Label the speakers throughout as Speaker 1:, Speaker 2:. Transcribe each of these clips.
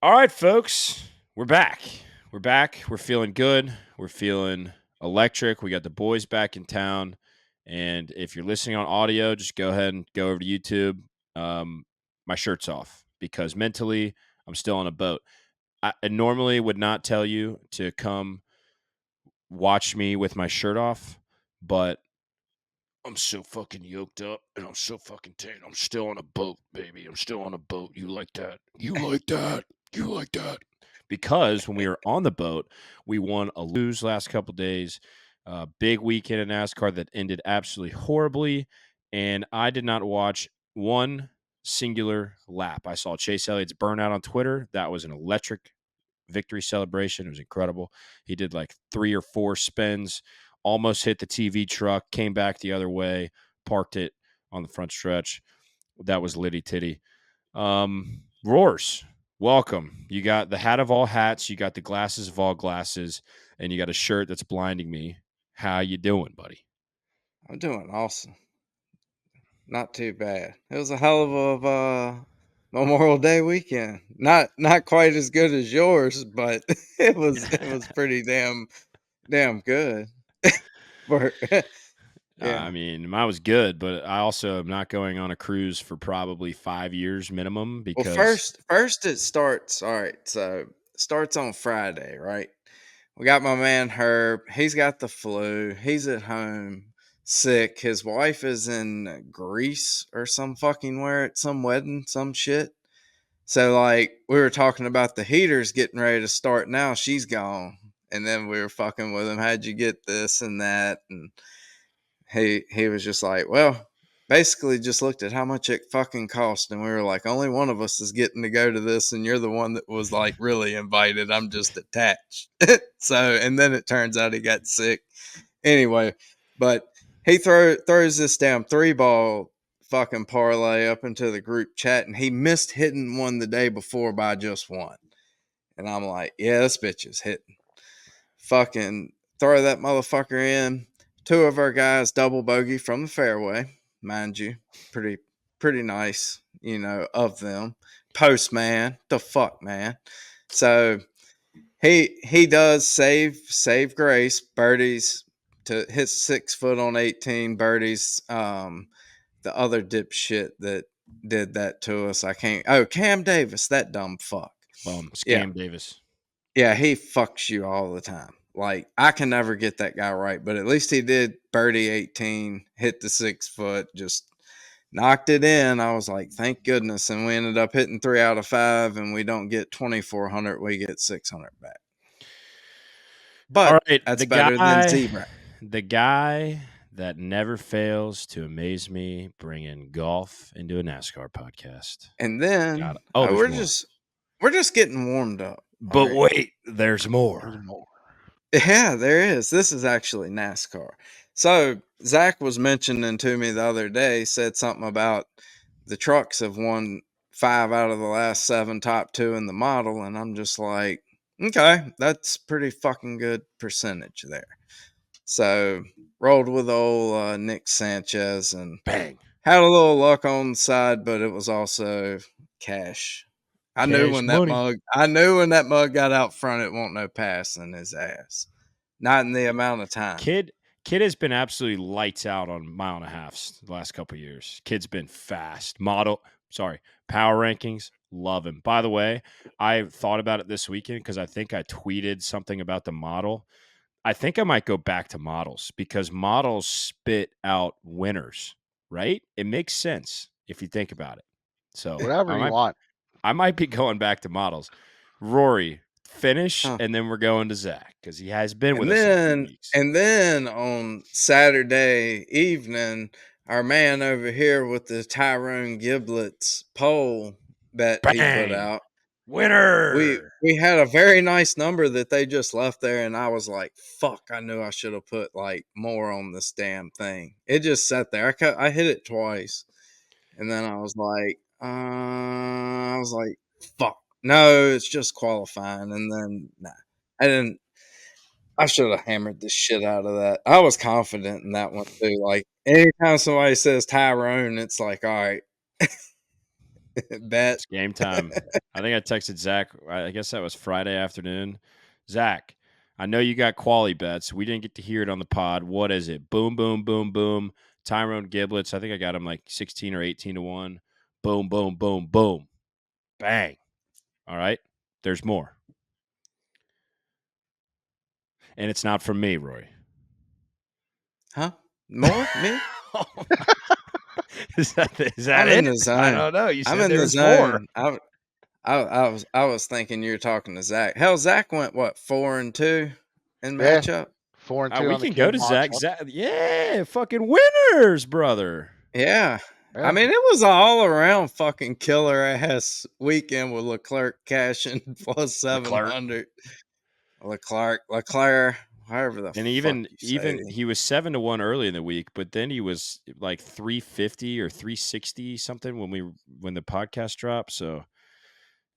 Speaker 1: All right, folks, we're back. We're back. We're feeling good. We're feeling electric. We got the boys back in town. And if you're listening on audio, just go ahead and go over to YouTube. My shirt's off because mentally I'm still on a boat. I normally would not tell you to come watch me with my shirt off, but I'm so fucking yoked up and I'm so fucking tired. I'm still on a boat, baby. I'm still on a boat. You like that? You like that? You like that? Because when we were on the boat, we won a lose last couple days. Big weekend in NASCAR that ended absolutely horribly. And I did not watch one singular lap. I saw Chase Elliott's burnout on Twitter. That was an electric victory celebration. It was incredible. He did like 3 or 4 spins, almost hit the TV truck, came back the other way, parked it on the front stretch. That was litty titty. Roars, welcome. You got the hat of all hats, you got the glasses of all glasses, and you got a shirt that's blinding me. How you doing, buddy?
Speaker 2: I'm doing awesome. Not too bad. It was a hell of a Memorial Day weekend. Not quite as good as yours, but it was pretty damn good. For
Speaker 1: I
Speaker 2: yeah.
Speaker 1: mean, mine was good, but I also am not going on a cruise for probably 5 years minimum
Speaker 2: Well,
Speaker 1: because
Speaker 2: first it starts. All right, so it starts on Friday, right? We got my man Herb. He's got the flu. He's at home sick. His wife is in Greece or some fucking where at some wedding, some shit. So like we were talking about the heaters getting ready to start now, she's gone. And then we were fucking with him. How'd you get this and that? And he was just like, well, basically just looked at how much it fucking cost, and we were like, only one of us is getting to go to this, and you're the one that was like really invited. I'm just attached. So and then it turns out he got sick. Anyway, but he throws this damn 3-ball fucking parlay up into the group chat, and he missed hitting one the day before by just one. And I'm like, yeah, this bitch is hitting. Fucking throw that motherfucker in. Two of our guys double bogey from the fairway, mind you. Pretty nice, of them. Postman, the fuck man. So he does save grace birdies to hit 6 foot on 18 birdies. The other dipshit that did that to us, I can't. Oh, Cam Davis, that dumb fuck. Yeah,
Speaker 1: Scam Davis.
Speaker 2: yeah, he fucks you all the time. Like I can never get that guy right, but at least he did birdie 18, hit the 6 foot, just knocked it in. I was like, thank goodness. And we ended up hitting 3 out of 5, and we don't get 2,400, we get 600 back.
Speaker 1: All
Speaker 2: But
Speaker 1: right,
Speaker 2: that's better than zebra.
Speaker 1: the guy that never fails to amaze me, bringing golf into a NASCAR podcast.
Speaker 2: And then
Speaker 1: Got it. Oh, there's
Speaker 2: we're
Speaker 1: more.
Speaker 2: just getting warmed up. All
Speaker 1: But
Speaker 2: right.
Speaker 1: wait, there's more.
Speaker 2: Yeah, there is. This is actually NASCAR. So Zach was mentioning to me the other day, said something about the trucks have won 5 out of the last 7 top 2 in the model, and I'm just like, okay, that's pretty fucking good percentage there. So rolled with old Nick Sanchez and
Speaker 1: Bang.
Speaker 2: had a little luck on the side, but it was also cash.
Speaker 1: Cash money.
Speaker 2: I knew when that mug got out front, it won't no passing his ass. Not in the amount of time.
Speaker 1: Kid Kid has been absolutely lights out on mile and a halfs the last couple of years. Kid's been fast. Power rankings, love him. By the way, I thought about it this weekend because I think I tweeted something about the model. I think I might go back to models because models spit out winners, right? It makes sense if you think about it. So
Speaker 3: Whatever you want.
Speaker 1: I might be going back to models. Rory, finish,
Speaker 2: Huh.
Speaker 1: and then we're going to Zach because he has been with
Speaker 2: And
Speaker 1: us a few
Speaker 2: then
Speaker 1: weeks.
Speaker 2: and then on Saturday evening, our man over here with the Tyrone Giblets poll that he put
Speaker 1: Bang!
Speaker 2: out, we
Speaker 1: Winner!
Speaker 2: we had a very nice number that they just left there, and I was like, "Fuck! I knew I should have put like more on this damn thing." It just sat there. I hit it twice, and then I was like, "Fuck! No, it's just qualifying." And then nah, I didn't. I should have hammered the shit out of that. I was confident in that one too. Like anytime somebody says Tyrone, it's like, all right, Bet.
Speaker 1: It's game time. I think I texted Zach. I guess that was Friday afternoon. Zach, I know you got quali bets. We didn't get to hear it on the pod. What is it? Boom, boom, boom, boom. Tyrone Giblets. I think I got him like 16 or 18 to 1. Boom, boom, boom, boom. Bang. All right. There's more. And it's not from me, Roy.
Speaker 2: Huh? More? Me?
Speaker 1: Oh my- is that
Speaker 2: I'm in
Speaker 1: it?
Speaker 2: the
Speaker 1: I
Speaker 2: zone.
Speaker 1: don't know. You
Speaker 2: I'm
Speaker 1: said
Speaker 2: in
Speaker 1: there
Speaker 2: the
Speaker 1: was more.
Speaker 2: zone. I was thinking you were talking to Zach. Hell, Zach went what 4-2 in
Speaker 3: Yeah,
Speaker 2: matchup.
Speaker 3: 4-2
Speaker 1: We
Speaker 3: on the
Speaker 1: can go
Speaker 3: key
Speaker 1: to Zach.
Speaker 3: matchups.
Speaker 1: Zach. Yeah. Fucking winners, brother.
Speaker 2: Yeah. I
Speaker 3: Yeah,
Speaker 2: mean, it was an all around fucking killer ass weekend with Leclerc cashing plus
Speaker 1: Leclerc.
Speaker 2: 700. Leclerc, however the
Speaker 1: And
Speaker 2: fuck
Speaker 1: even
Speaker 2: you say
Speaker 1: even
Speaker 2: it.
Speaker 1: he was 7 to 1 early in the week, but then he was like 350 or 360 something when the podcast dropped. So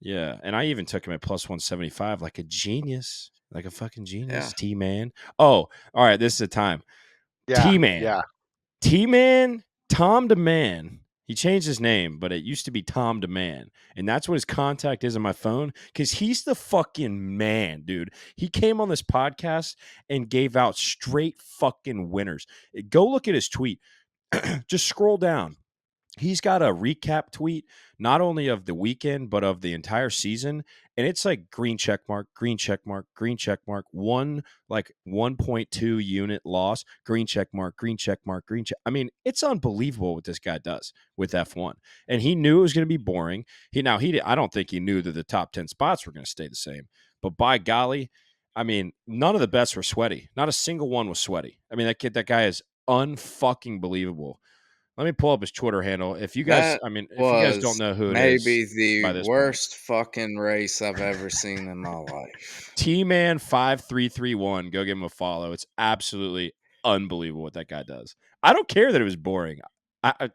Speaker 1: yeah. And I even took him at plus 175 like a genius. Like a fucking
Speaker 2: Yeah.
Speaker 1: genius. T Man. Oh, all right. This is the time.
Speaker 3: yeah,
Speaker 1: T Man.
Speaker 3: yeah.
Speaker 1: T Man, Tom DeMan. He changed his name, but it used to be Tom DeMan. And that's what his contact is on my phone because he's the fucking man, dude. He came on this podcast and gave out straight fucking winners. Go look at his tweet. Just scroll down. He's got a recap tweet, not only of the weekend, but of the entire season. And it's like green check mark, green check mark, green check mark, one like 1.2 unit loss, green check mark, green check mark, green check. I mean, it's unbelievable what this guy does with F1. And he knew it was going to be boring. I don't think he knew that the top 10 spots were going to stay the same. But by golly, I mean, none of the bets were sweaty. Not a single one was sweaty. I mean, that guy is unfucking believable. Let me pull up his Twitter handle. If you guys,
Speaker 2: That
Speaker 1: I mean, if you guys don't
Speaker 2: was
Speaker 1: know who it is
Speaker 2: maybe the
Speaker 1: by this point,
Speaker 2: worst fucking race I've ever seen in my life.
Speaker 1: T Man 5331, go give him a follow. It's absolutely unbelievable what that guy does. I don't care that it was boring. Who
Speaker 2: I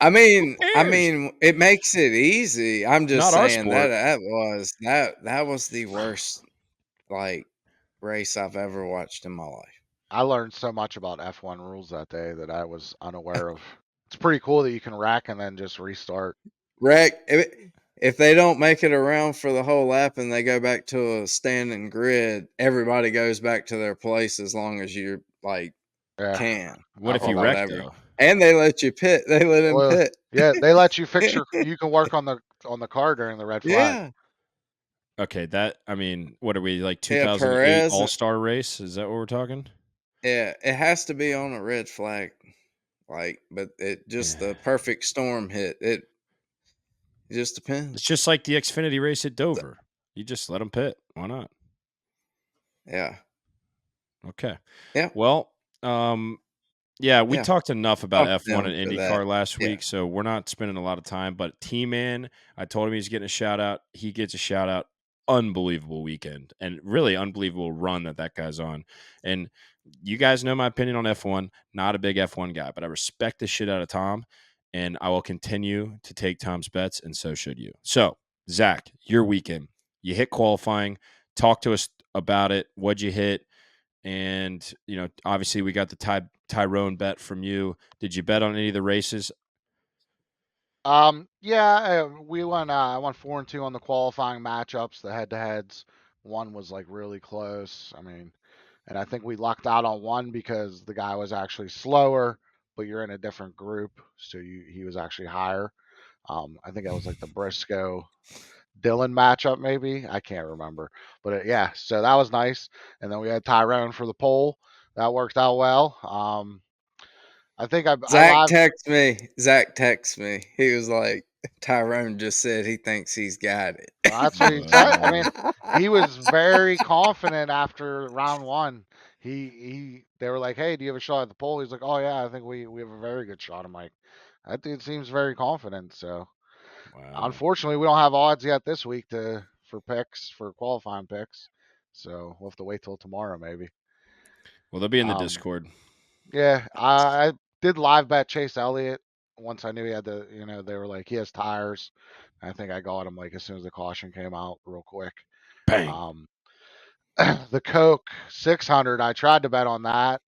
Speaker 1: cares?
Speaker 2: mean, it makes it easy. I'm just
Speaker 1: Not our
Speaker 2: saying that
Speaker 1: sport.
Speaker 2: that was the worst like race I've ever watched in my life.
Speaker 3: I learned so much about F1 rules that day that I was unaware of. It's pretty cool that you can rack and then just restart.
Speaker 2: Wreck if they don't make it around for the whole lap and they go back to a standing grid, everybody goes back to their place as long as you like
Speaker 3: Yeah,
Speaker 2: can
Speaker 1: What
Speaker 3: I
Speaker 1: if
Speaker 2: or
Speaker 1: he
Speaker 3: thought that was
Speaker 1: wrecked
Speaker 2: whatever.
Speaker 1: though?
Speaker 2: And they let you pit. They let him
Speaker 3: well.
Speaker 2: pit.
Speaker 3: Yeah, they let you fix your. You can work on the car during the red flag.
Speaker 2: Yeah.
Speaker 1: Okay, I mean, what are we like
Speaker 2: Yeah,
Speaker 1: 2008
Speaker 2: Perez.
Speaker 1: All Star race? Is that what we're talking?
Speaker 2: Yeah, it has to be on a red flag. Like, but it just
Speaker 1: Yeah.
Speaker 2: the perfect storm hit. It just
Speaker 1: It's
Speaker 2: depends.
Speaker 1: just like the Xfinity race at Dover. You just let him pit. Why not?
Speaker 2: Yeah.
Speaker 1: Okay.
Speaker 2: Yeah.
Speaker 1: Well, yeah, we
Speaker 2: Yeah.
Speaker 1: talked enough about
Speaker 2: Fuck
Speaker 1: F1
Speaker 2: them
Speaker 1: and
Speaker 2: for that.
Speaker 1: IndyCar last
Speaker 2: Yeah.
Speaker 1: week, so we're not spending a lot of time. But T Man, I told him he's getting a shout out. He gets a shout out. Unbelievable weekend and really unbelievable run that guy's on. And you guys know my opinion on F1. Not a big F1 guy, but I respect the shit out of Tom, and I will continue to take Tom's bets, and so should you. So, Zach, your weekend, you hit qualifying. Talk to us about it. What'd you hit? And, obviously we got the Tyrone bet from you. Did you bet on any of the races?
Speaker 3: Yeah, we won. I won 4-2 on the qualifying matchups, the head-to-heads. One was like really close. I mean, and I think we lucked out on one because the guy was actually slower, but you're in a different group, so he was actually higher. I think that was like the Briscoe Dylan matchup, maybe. I can't remember, but yeah, so that was nice. And then we had Tyrone for the pole. That worked out well. I think I
Speaker 2: Zach
Speaker 3: live.
Speaker 2: texts me. Zach texts me. He was like, Tyrone just said he thinks he's got it.
Speaker 3: That's what he said. I mean, he was very confident after round one. They were like, "Hey, do you have a shot at the pole?" He's like, "Oh yeah, I think we have a very good shot." I'm like, that dude seems very confident. So
Speaker 1: Wow.
Speaker 3: unfortunately, we don't have odds yet this week for picks for qualifying picks. So we'll have to wait till tomorrow maybe.
Speaker 1: Well, they'll be in the
Speaker 3: Um,
Speaker 1: Discord.
Speaker 3: yeah, I did live bet Chase Elliott once I knew he had they were like he has tires. I think I got him like as soon as the caution came out, real quick.
Speaker 1: Bang.
Speaker 3: Um, the Coke 600, I tried to bet on that,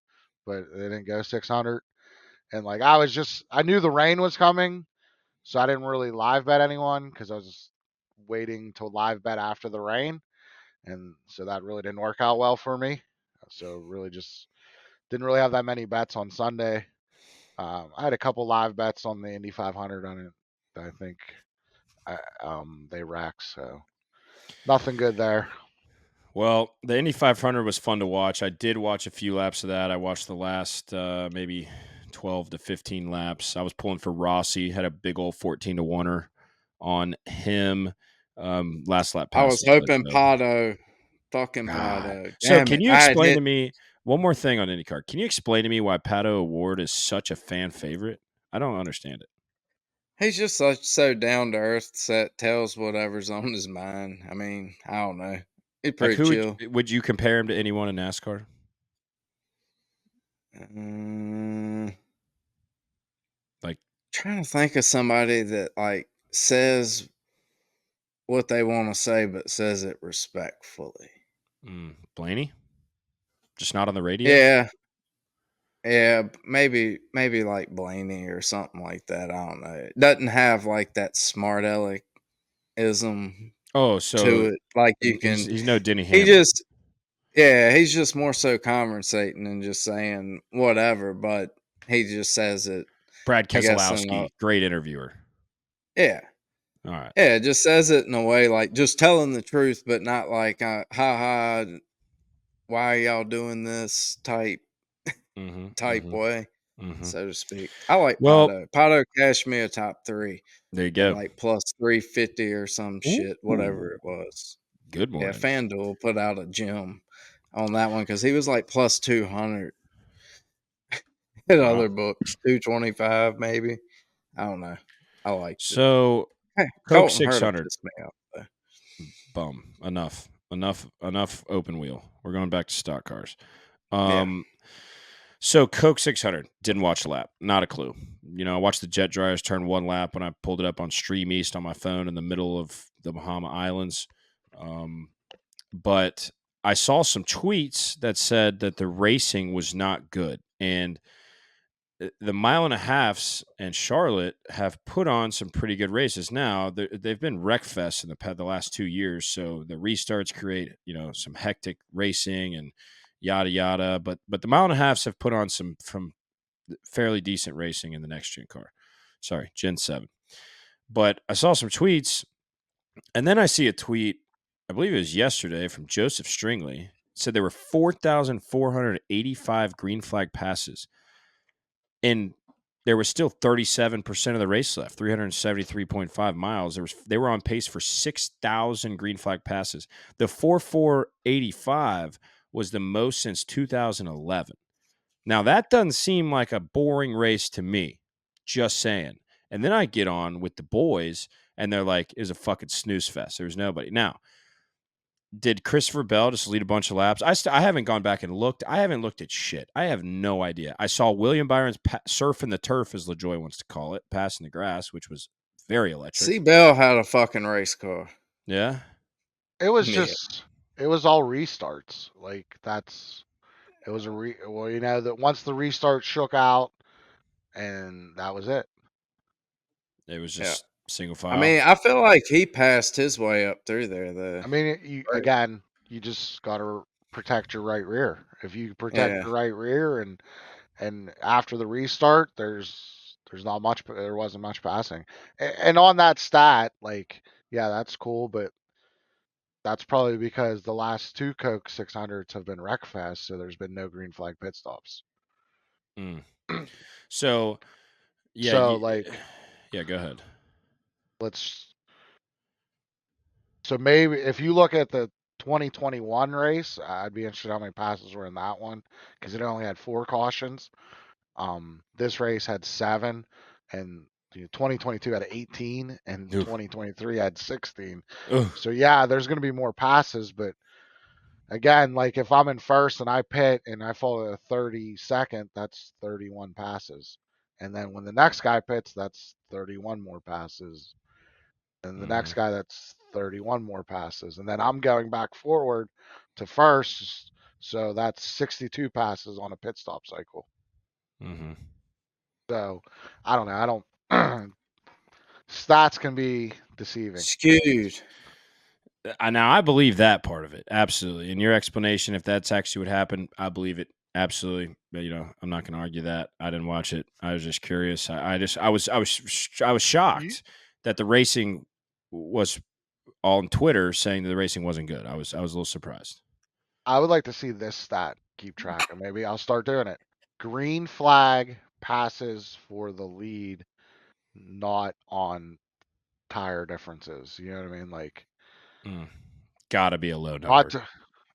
Speaker 3: but they didn't go 600. And like I knew the rain was coming, So I didn't really live bet anyone because I was waiting to live bet after the rain. And so that really didn't work out well for me. So really just didn't really have that many bets on Sunday. I had a couple live bets on the Indy 500 on it that I think they wrecked. So nothing good there.
Speaker 1: Well, the Indy 500 was fun to watch. I did watch a few laps of that. I watched the last maybe 12 to 15 laps. I was pulling for Rossi, had a big old 14 to 1er on him. Last lap
Speaker 2: I
Speaker 1: pass.
Speaker 2: was hoping Pato, fucking
Speaker 3: God.
Speaker 2: Pato.
Speaker 1: So,
Speaker 2: Damn
Speaker 1: can
Speaker 2: it.
Speaker 1: you
Speaker 2: I had
Speaker 1: explain
Speaker 2: hit.
Speaker 1: to me one more thing on IndyCar? Can you explain to me why Pato O'Ward is such a fan favorite? I don't understand it.
Speaker 2: He's just so down to earth, tells whatever's on his mind. I mean, I don't know. He's
Speaker 1: Like,
Speaker 2: pretty
Speaker 1: who
Speaker 2: chill.
Speaker 1: would you compare him to anyone in NASCAR? Like,
Speaker 2: Trying to think of somebody that like says what they want to say, but says it respectfully.
Speaker 1: Blaney? Just not on the radio?
Speaker 2: Yeah, yeah, maybe like Blaney or something like that. I don't know. It doesn't have like that smart aleckism
Speaker 1: Oh, so
Speaker 2: to it. Like you can.
Speaker 1: he's no Denny
Speaker 2: He
Speaker 1: Hamlin.
Speaker 2: just Yeah, he's just more so conversating and just saying whatever, but he just says it,
Speaker 1: Brad
Speaker 2: I guess, in a
Speaker 1: Keselowski, great interviewer.
Speaker 2: yeah.
Speaker 1: All right.
Speaker 2: Yeah, just says it in a way like just telling the truth, but not like ha ha, why are y'all doing this type way,
Speaker 1: Mm-hmm.
Speaker 2: so to speak. I like
Speaker 1: Well,
Speaker 2: Pato. Pato cashed me a top 3
Speaker 1: there you
Speaker 2: at
Speaker 1: go.
Speaker 2: like plus 350 or some shit, whatever
Speaker 1: Ooh,
Speaker 2: it was.
Speaker 1: good
Speaker 2: Yeah,
Speaker 1: morning.
Speaker 2: FanDuel put out a gem on that one because he was like plus 200. In
Speaker 1: Wow.
Speaker 2: other books, 225 maybe. I don't know. I liked it.
Speaker 1: So,
Speaker 2: Hey,
Speaker 1: Coke
Speaker 2: Colton Herta
Speaker 1: 600.
Speaker 2: pissed me off though.
Speaker 1: Bum. Enough open wheel. We're going back to stock cars.
Speaker 2: Yeah.
Speaker 1: So Coke 600, didn't watch a lap, not a clue. I watched the jet dryers turn one lap when I pulled it up on Stream East on my phone in the middle of the Bahama Islands. But I saw some tweets that said that the racing was not good. And the mile and a halfs and Charlotte have put on some pretty good races. Now they've been wreck fest in the last 2 years, so the restarts create some hectic racing and yada yada. But the mile and a halfs have put on some from fairly decent racing in the next gen car. Sorry, Gen 7. But I saw some tweets, and then I see a tweet, I believe it was yesterday, from Joseph Stringley. It said there were 4,485 green flag passes. And there was still 37% of the race left, 373.5 miles. They were on pace for 6,000 green flag passes. The 4,485 was the most since 2011. Now, that doesn't seem like a boring race to me, just saying. And then I get on with the boys, and they're like, it was a fucking snooze fest. There was nobody. Now, did Christopher Bell just lead a bunch of laps? I haven't gone back and looked. I haven't looked at shit. I have no idea. I saw William Byron's surfing the turf, as LaJoy wants to call it, passing the grass, which was very electric.
Speaker 2: See, Bell had a fucking race car.
Speaker 1: Yeah.
Speaker 3: It was
Speaker 2: Yeah.
Speaker 3: it was all restarts. Like it was that once the restart shook out, and that was it.
Speaker 1: It was
Speaker 2: Yeah.
Speaker 1: just single file.
Speaker 2: I mean, I feel like he passed his way up through there though.
Speaker 3: I mean, you just got to protect your right rear. If you protect
Speaker 2: Yeah.
Speaker 3: your right rear, and after the restart, there wasn't much passing. And on that stat, like, yeah, that's cool, but that's probably because the last 2 Coke 600s have been wreck fest, so there's been no green flag pit stops.
Speaker 1: So, yeah,
Speaker 3: So like,
Speaker 1: yeah, go ahead.
Speaker 3: So maybe if you look at the 2021 race, I'd be interested how many passes were in that one because it only had 4 cautions. This race had 7, and 2022 had 18, and
Speaker 1: Oof.
Speaker 3: 2023 had 16.
Speaker 1: Ugh.
Speaker 3: So yeah, there's going to be more passes, but again, like if I'm in first and I pit and I fall to 32nd, that's 31 passes. And then when the next guy pits, that's 31 more passes. And the next guy, that's 31 more passes. And then I'm going back forward to first. So that's 62 passes on a pit stop cycle.
Speaker 1: Mm-hmm.
Speaker 3: So I don't know. I don't. stats can be deceiving.
Speaker 2: Skewed.
Speaker 1: Now I believe that part of it absolutely. And your explanation, if that's actually what happened, I believe it absolutely. But, I'm not going to argue that. I didn't watch it. I was just curious. I was shocked that the racing was on Twitter saying that the racing wasn't good. I was a little surprised.
Speaker 3: I would like to see this stat keep track, and maybe I'll start doing it. Green flag passes for the lead, not on tire differences. You know what I mean? Like,
Speaker 1: Gotta be a low number.
Speaker 3: not to,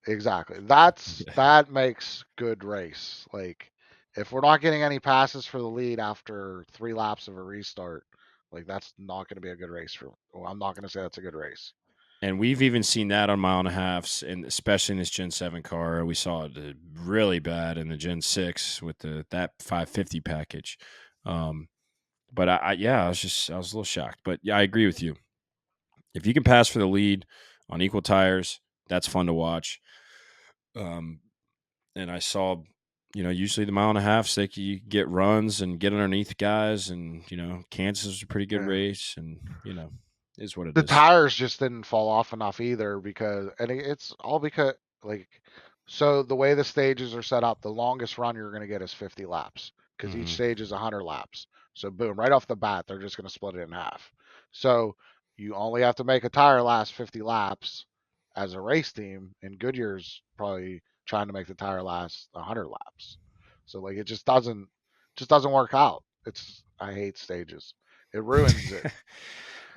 Speaker 3: exactly. That makes good race. Like, if we're not getting any passes for the lead after 3 laps of a restart, like that's not going to be a good race for. Well, I'm not going to say that's a good race.
Speaker 1: And we've even seen that on mile and a halfs, and especially in this Gen 7 car. We saw it really bad in the Gen 6 with that 550 package. But I was a little shocked. But yeah, I agree with you. If you can pass for the lead on equal tires, that's fun to watch. And I saw, usually the mile and a half, you get runs and get underneath guys, and Kansas is a pretty good race, and is what it
Speaker 3: The
Speaker 1: is.
Speaker 3: tires just didn't fall off enough either it's all because so the way the stages are set up, the longest run you're going to get is 50 laps because each stage is 100 laps. So boom, right off the bat, they're just going to split it in half. So you only have to make a tire last 50 laps as a race team, and Goodyear's probably trying to make the tire last 100 laps. So like it just doesn't work out. I hate stages. It ruins it.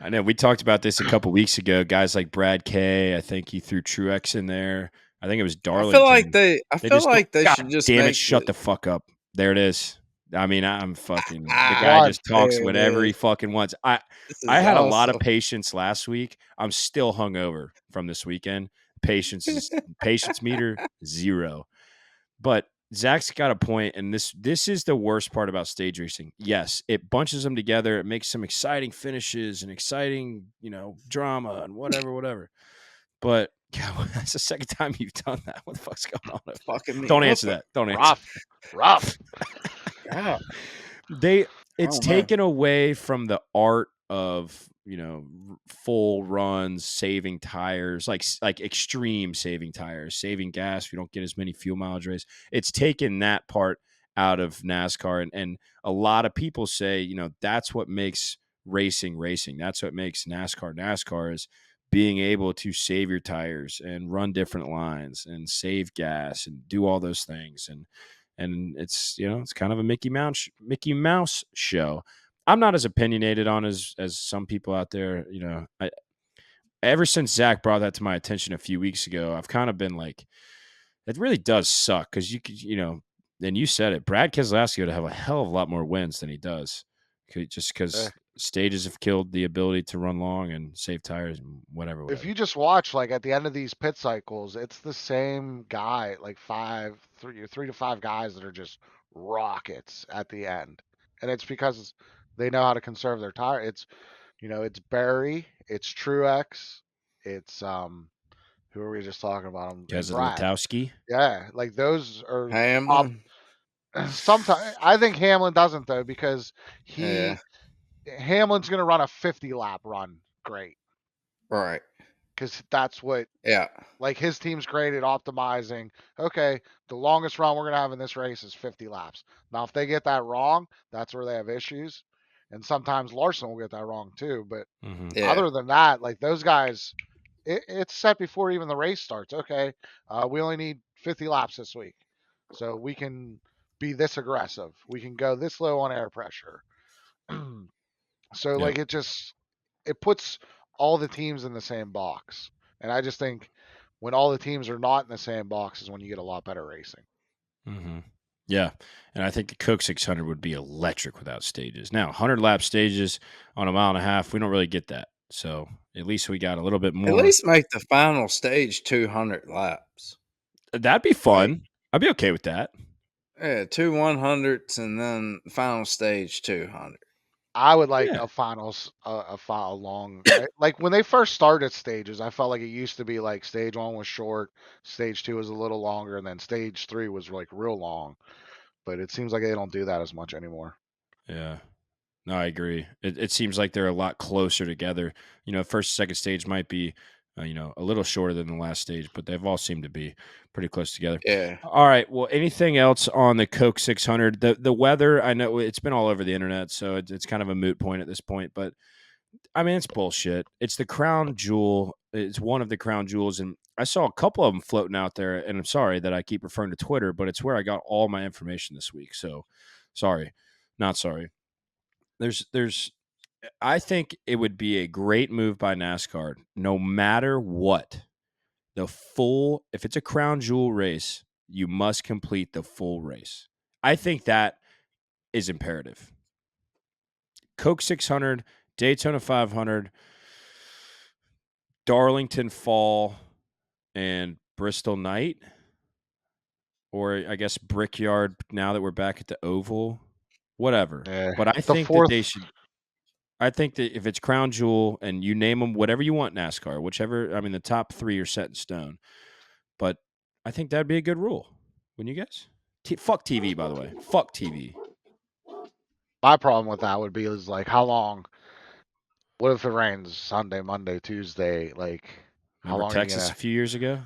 Speaker 1: I know we talked about this a couple weeks ago. Guys like Brad K, I think he threw Truex in there. I think it was Darlington.
Speaker 2: I feel like they should just
Speaker 1: damn
Speaker 2: make
Speaker 1: it, shut the fuck up. There it is. I mean, I'm fucking. The guy just talks whenever he fucking wants. I had a lot of patience last week. I'm still hungover from this weekend. Patience meter 0. But Zach's got a point, and this is the worst part about stage racing. Yes, it bunches them together. It makes some exciting finishes and exciting, drama and whatever. But God, that's the second time you've done that. What the fuck's going on?
Speaker 2: Fucking
Speaker 1: Don't answer that. Don't answer.
Speaker 3: Rough.
Speaker 2: Yeah.
Speaker 1: It's taken away from the art of full runs, saving tires, like extreme saving tires, saving gas. We don't get as many fuel mileage race. It's taken that part out of NASCAR, and a lot of people say that's what makes racing. That's what makes NASCAR is being able to save your tires and run different lines and save gas and do all those things. And it's it's kind of a Mickey Mouse show. I'm not as opinionated on as some people out there. Ever since Zach brought that to my attention a few weeks ago, I've kind of been like, it really does suck because you could, and you said it. Brad Keselowski would have a hell of a lot more wins than he does, just because stages have killed the ability to run long and save tires and whatever.
Speaker 3: If you just watch, like at the end of these pit cycles, it's the same guy, like 3 to 5 guys that are just rockets at the end, and it's because they know how to conserve their tire. It's it's Barry, it's Truex, it's who are we just talking about?
Speaker 1: Keselowski.
Speaker 3: Yeah, like those are
Speaker 2: Hamlin.
Speaker 3: Sometimes I think Hamlin doesn't though because Hamlin's going to run a 50 lap run. Great.
Speaker 2: Right.
Speaker 3: Because that's what,
Speaker 2: yeah.
Speaker 3: Like his team's great at optimizing. Okay, the longest run we're going to have in this race is 50 laps. Now, if they get that wrong, that's where they have issues. And sometimes Larson will get that wrong too. But other than that, like those guys, it's set before even the race starts. Okay, we only need 50 laps this week. So we can be this aggressive. We can go this low on air pressure. So like it puts all the teams in the same box. And I just think when all the teams are not in the same box is when you get a lot better racing.
Speaker 1: Yeah, and I think the Coke 600 would be electric without stages. Now, 100 lap stages on a mile and a half, we don't really get that. So at least we got a little bit more.
Speaker 2: At least make the final stage 200 laps.
Speaker 1: That'd be fun. Right? I'd be okay with that.
Speaker 2: Yeah, 2 100s and then final stage 200.
Speaker 3: I would like a long, like when they first started stages, I felt like it used to be like stage 1 was short, stage 2 was a little longer, and then stage 3 was like real long. But it seems like they don't do that as much anymore.
Speaker 1: Yeah. No, I agree. It seems like they're a lot closer together. First, second stage might be, a little shorter than the last stage, but they've all seemed to be pretty close together.
Speaker 2: Yeah.
Speaker 1: All right. Well, anything else on the Coke 600? The weather, I know it's been all over the internet, so it's kind of a moot point at this point. But I mean, it's bullshit. It's the crown jewel. It's one of the crown jewels, and I saw a couple of them floating out there. And I'm sorry that I keep referring to Twitter, but it's where I got all my information this week. So, sorry, not sorry. There's I think it would be a great move by NASCAR, no matter what. If it's a crown jewel race, you must complete the full race. I think that is imperative. Coke 600, Daytona 500, Darlington Fall, and Bristol Night, or I guess Brickyard now that we're back at the Oval, whatever.
Speaker 3: Yeah.
Speaker 1: But I
Speaker 3: The
Speaker 1: think that
Speaker 3: fourth,
Speaker 1: they should. I think that if it's Crown Jewel and you name them whatever you want NASCAR, whichever, I mean, the top three are set in stone. But I think that'd be a good rule. Wouldn't you guys? Fuck TV, by the way. Fuck TV.
Speaker 3: my problem with that would be is like how long? What if it rains Sunday, Monday, Tuesday? Like, how
Speaker 1: Remember
Speaker 3: long are you
Speaker 1: Texas a
Speaker 3: gonna?
Speaker 1: few years ago?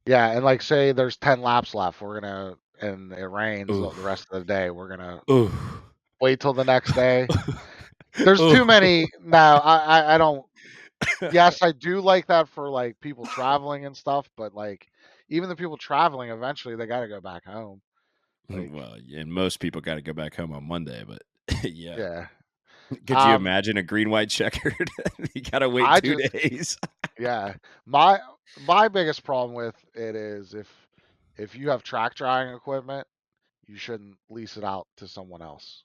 Speaker 3: Yeah, and like say there's 10 laps left, and it rains the
Speaker 1: Ooh.
Speaker 3: rest of the day. We're gonna
Speaker 1: Ooh.
Speaker 3: wait till the next day. There's
Speaker 1: Ooh.
Speaker 3: too many. No, I don't. Yes, I do like that for like people traveling and stuff, but like even the people traveling, eventually they got to go back home. Like,
Speaker 1: Well, and most people got to go back home on Monday, but yeah.
Speaker 3: yeah.
Speaker 1: Could you imagine a green white checkered? You got to wait
Speaker 3: I
Speaker 1: 2
Speaker 3: just,
Speaker 1: days.
Speaker 3: yeah. My biggest problem with it is if you have track drying equipment, you shouldn't lease it out to someone else.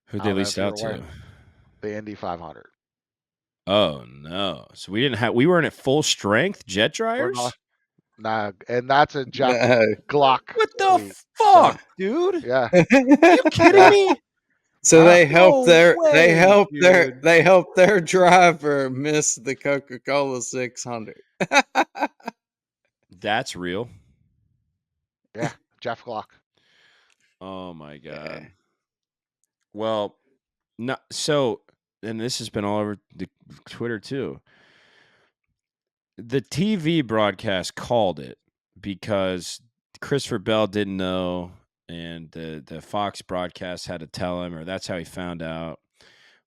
Speaker 1: Who'd
Speaker 3: I
Speaker 1: they
Speaker 3: don't know
Speaker 1: lease
Speaker 3: if you're
Speaker 1: out
Speaker 3: aware.
Speaker 1: to?
Speaker 3: The Indy 500.
Speaker 1: Oh no! So we weren't at full strength jet
Speaker 3: We're
Speaker 1: dryers.
Speaker 3: not. Nah, and that's a Jeff
Speaker 2: No.
Speaker 3: Glock
Speaker 1: What the
Speaker 3: fleet.
Speaker 1: fuck, dude?
Speaker 3: Yeah.
Speaker 1: Are you kidding me?
Speaker 2: So
Speaker 3: Huh?
Speaker 1: No way, dude.
Speaker 2: they helped their driver miss the Coca-Cola 600.
Speaker 1: That's real.
Speaker 3: Yeah. Jeff Glock.
Speaker 1: Oh my god.
Speaker 2: Yeah.
Speaker 1: Well, no. So, and this has been all over the Twitter too. The TV broadcast called it because Christopher Bell didn't know, and the Fox broadcast had to tell him, or that's how he found out,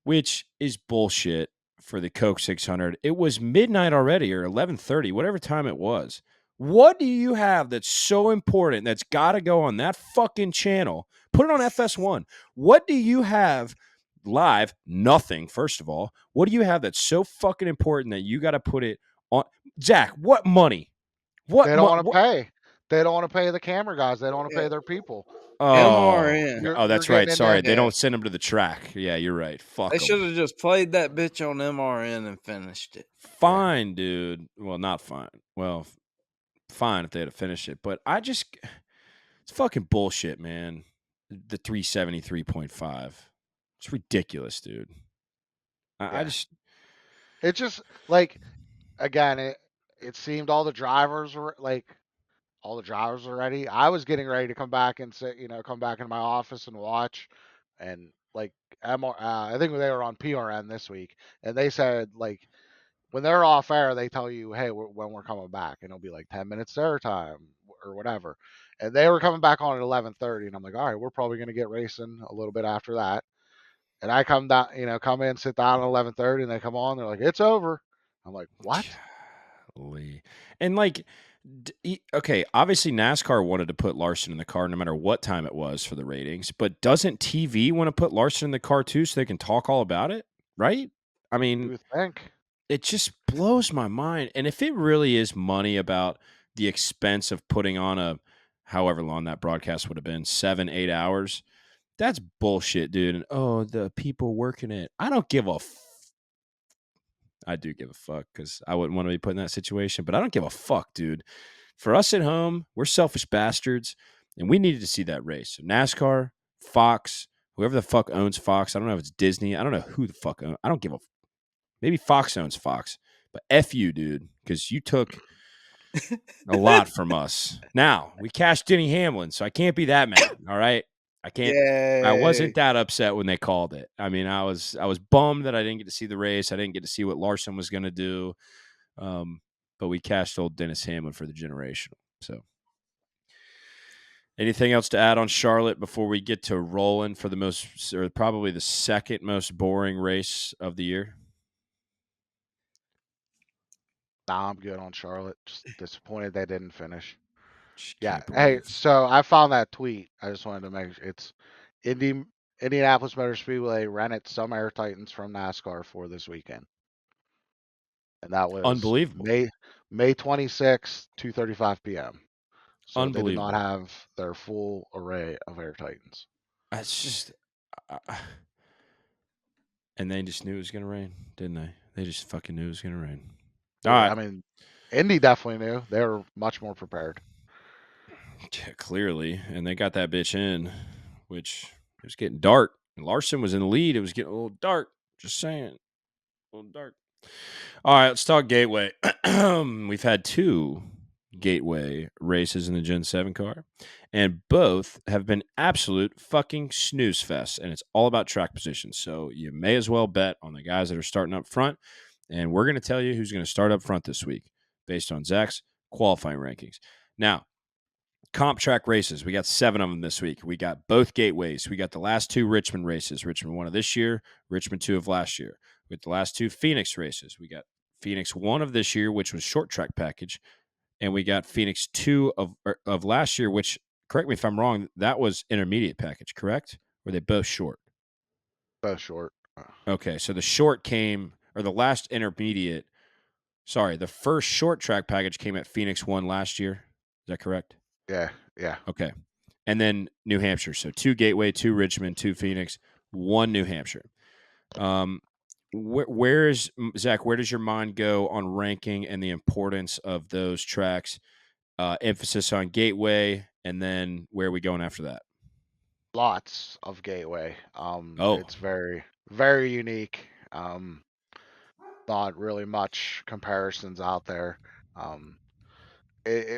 Speaker 1: which is bullshit for the Coke 600. It was midnight already, or 11:30, whatever time it was. What do you have that's so important that's got to go on that fucking channel? Put it on FS1. What do you have live? Nothing, first of all. What do you have that's so fucking important that you got to put it on? Zach, what money?
Speaker 3: They don't want to pay. They don't want to pay the camera guys. They don't want to pay their people.
Speaker 2: MRN.
Speaker 3: You're
Speaker 1: That's
Speaker 3: getting
Speaker 1: right.
Speaker 3: into
Speaker 1: Sorry, they
Speaker 2: Yeah.
Speaker 1: don't send them to the track. Yeah, you're right. Fuck
Speaker 2: They
Speaker 1: 'em.
Speaker 2: should have just played that bitch on MRN and finished it.
Speaker 1: Fine, dude. Well, not fine. Well, fine if they had to finish it, but it's fucking bullshit, man. The 373.5. It's ridiculous, dude. I
Speaker 3: Yeah.
Speaker 1: just
Speaker 3: It just like again, it seemed all the drivers were ready. I was getting ready to come back and come back into my office and watch, and like I think they were on PRN this week, and they said like when they're off air, they tell you, hey, when we're coming back, and it'll be like 10 minutes their time or whatever. And they were coming back on at 11:30, and I'm like, all right, we're probably gonna get racing a little bit after that. And I come down, come in, sit down at 11:30, and they come on. They're like, it's over. I'm like, what?
Speaker 1: golly. And like, okay, obviously NASCAR wanted to put Larson in the car no matter what time it was for the ratings, but doesn't TV want to put Larson in the car too so they can talk all about it? Right? I
Speaker 3: You
Speaker 1: mean,
Speaker 3: would think.
Speaker 1: it just blows my mind. And if it really is money about the expense of putting on a however long that broadcast would have been, 7-8 hours, that's bullshit, dude. And the people working it, I don't give a I do give a fuck because I wouldn't want to be put in that situation, but I don't give a fuck, dude. For us at home, we're selfish bastards, and we needed to see that race. So NASCAR, Fox, whoever the fuck owns Fox, I don't know if it's Disney. I don't know who the fuck owns. I don't give a. Maybe Fox owns Fox, but F you, dude, because you took a lot from us. Now we cashed Denny Hamlin, so I can't be that mad. All right, I can't. I wasn't
Speaker 2: Yay.
Speaker 1: that upset when they called it. I mean, I was bummed that I didn't get to see the race. I didn't get to see what Larson was going to do. But we cashed old Dennis Hamlin for the generational. So, anything else to add on Charlotte before we get to rolling for the most, or probably the second most boring race of the year?
Speaker 3: Nah, I'm good on Charlotte. Just disappointed they didn't finish.
Speaker 1: Just
Speaker 3: Yeah.
Speaker 1: can't
Speaker 3: Hey,
Speaker 1: believe.
Speaker 3: so I found that tweet. I just wanted to make it's Indianapolis Motor Speedway rented some Air Titans from NASCAR for this weekend. And that was
Speaker 1: Unbelievable.
Speaker 3: May 26th, 2:35 p.m. So they did not
Speaker 1: Unbelievable.
Speaker 3: have their full array of Air Titans.
Speaker 1: That's just. And they just knew it was going to rain, didn't they? They just fucking knew it was going to rain. All
Speaker 3: Well,
Speaker 1: right.
Speaker 3: I mean, Indy definitely knew. They were much more prepared.
Speaker 1: Yeah, clearly. And they got that bitch in, which it was getting dark. And Larson was in the lead. It was getting a little dark. Just saying. A little dark. All right, let's talk Gateway. We've had 2 Gateway races in the Gen 7 car, and both have been absolute fucking snooze fest, and it's all about track position. So you may as well bet on the guys that are starting up front, and we're going to tell you who's going to start up front this week based on Zach's qualifying rankings. Now, comp track races, we got 7 of them this week. We got both gateways. We got the last 2 Richmond races, Richmond 1 of this year, Richmond 2 of last year. With the last 2 Phoenix races, we got Phoenix 1 of this year, which was short track package, and we got Phoenix 2 of last year, which, correct me if I'm wrong, that was intermediate package, correct? Were they both short?
Speaker 3: Both short.
Speaker 1: Okay, so the short came, or the last intermediate, sorry, the first short track package came at Phoenix 1 last year. Is that correct?
Speaker 3: Yeah, yeah.
Speaker 1: Okay. And then New Hampshire. So 2 Gateway, 2 Richmond, 2 Phoenix, 1 New Hampshire. Where is Zach? Where does your mind go on ranking and the importance of those tracks? Emphasis on Gateway, and then where are we going after that?
Speaker 3: Lots of Gateway.
Speaker 1: Oh,
Speaker 3: It's very, very unique. Not really much comparisons out there.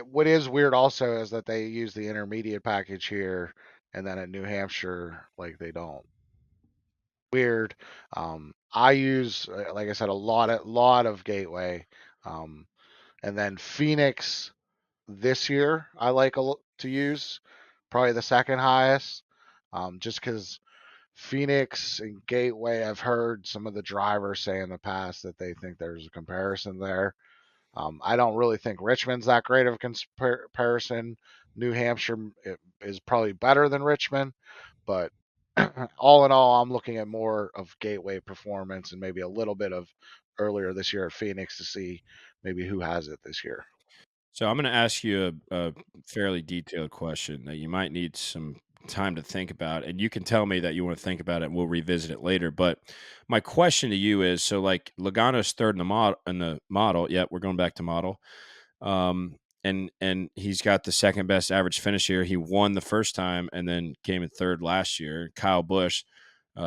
Speaker 3: What is weird also is that they use the intermediate package here, and then at New Hampshire, like they don't. Weird. I use, like I said, a lot of Gateway, and then Phoenix this year I like to use probably the second highest, just because Phoenix and Gateway, I've heard some of the drivers say in the past that they think there's a comparison there. I don't really think Richmond's that great of a comparison. New Hampshire is probably better than Richmond, but all in all, I'm looking at more of Gateway performance and maybe a little bit of earlier this year at Phoenix to see maybe who has it this year.
Speaker 1: so I'm going to ask you a fairly detailed question that you might need some time to think about, and you can tell me that you want to think about it, and we'll revisit it later. But my question to you is: so, like, Logano's third in the model. Yeah, we're going back to model. And he's got the second best average finish here. He won the first time and then came in third last year. Kyle Busch,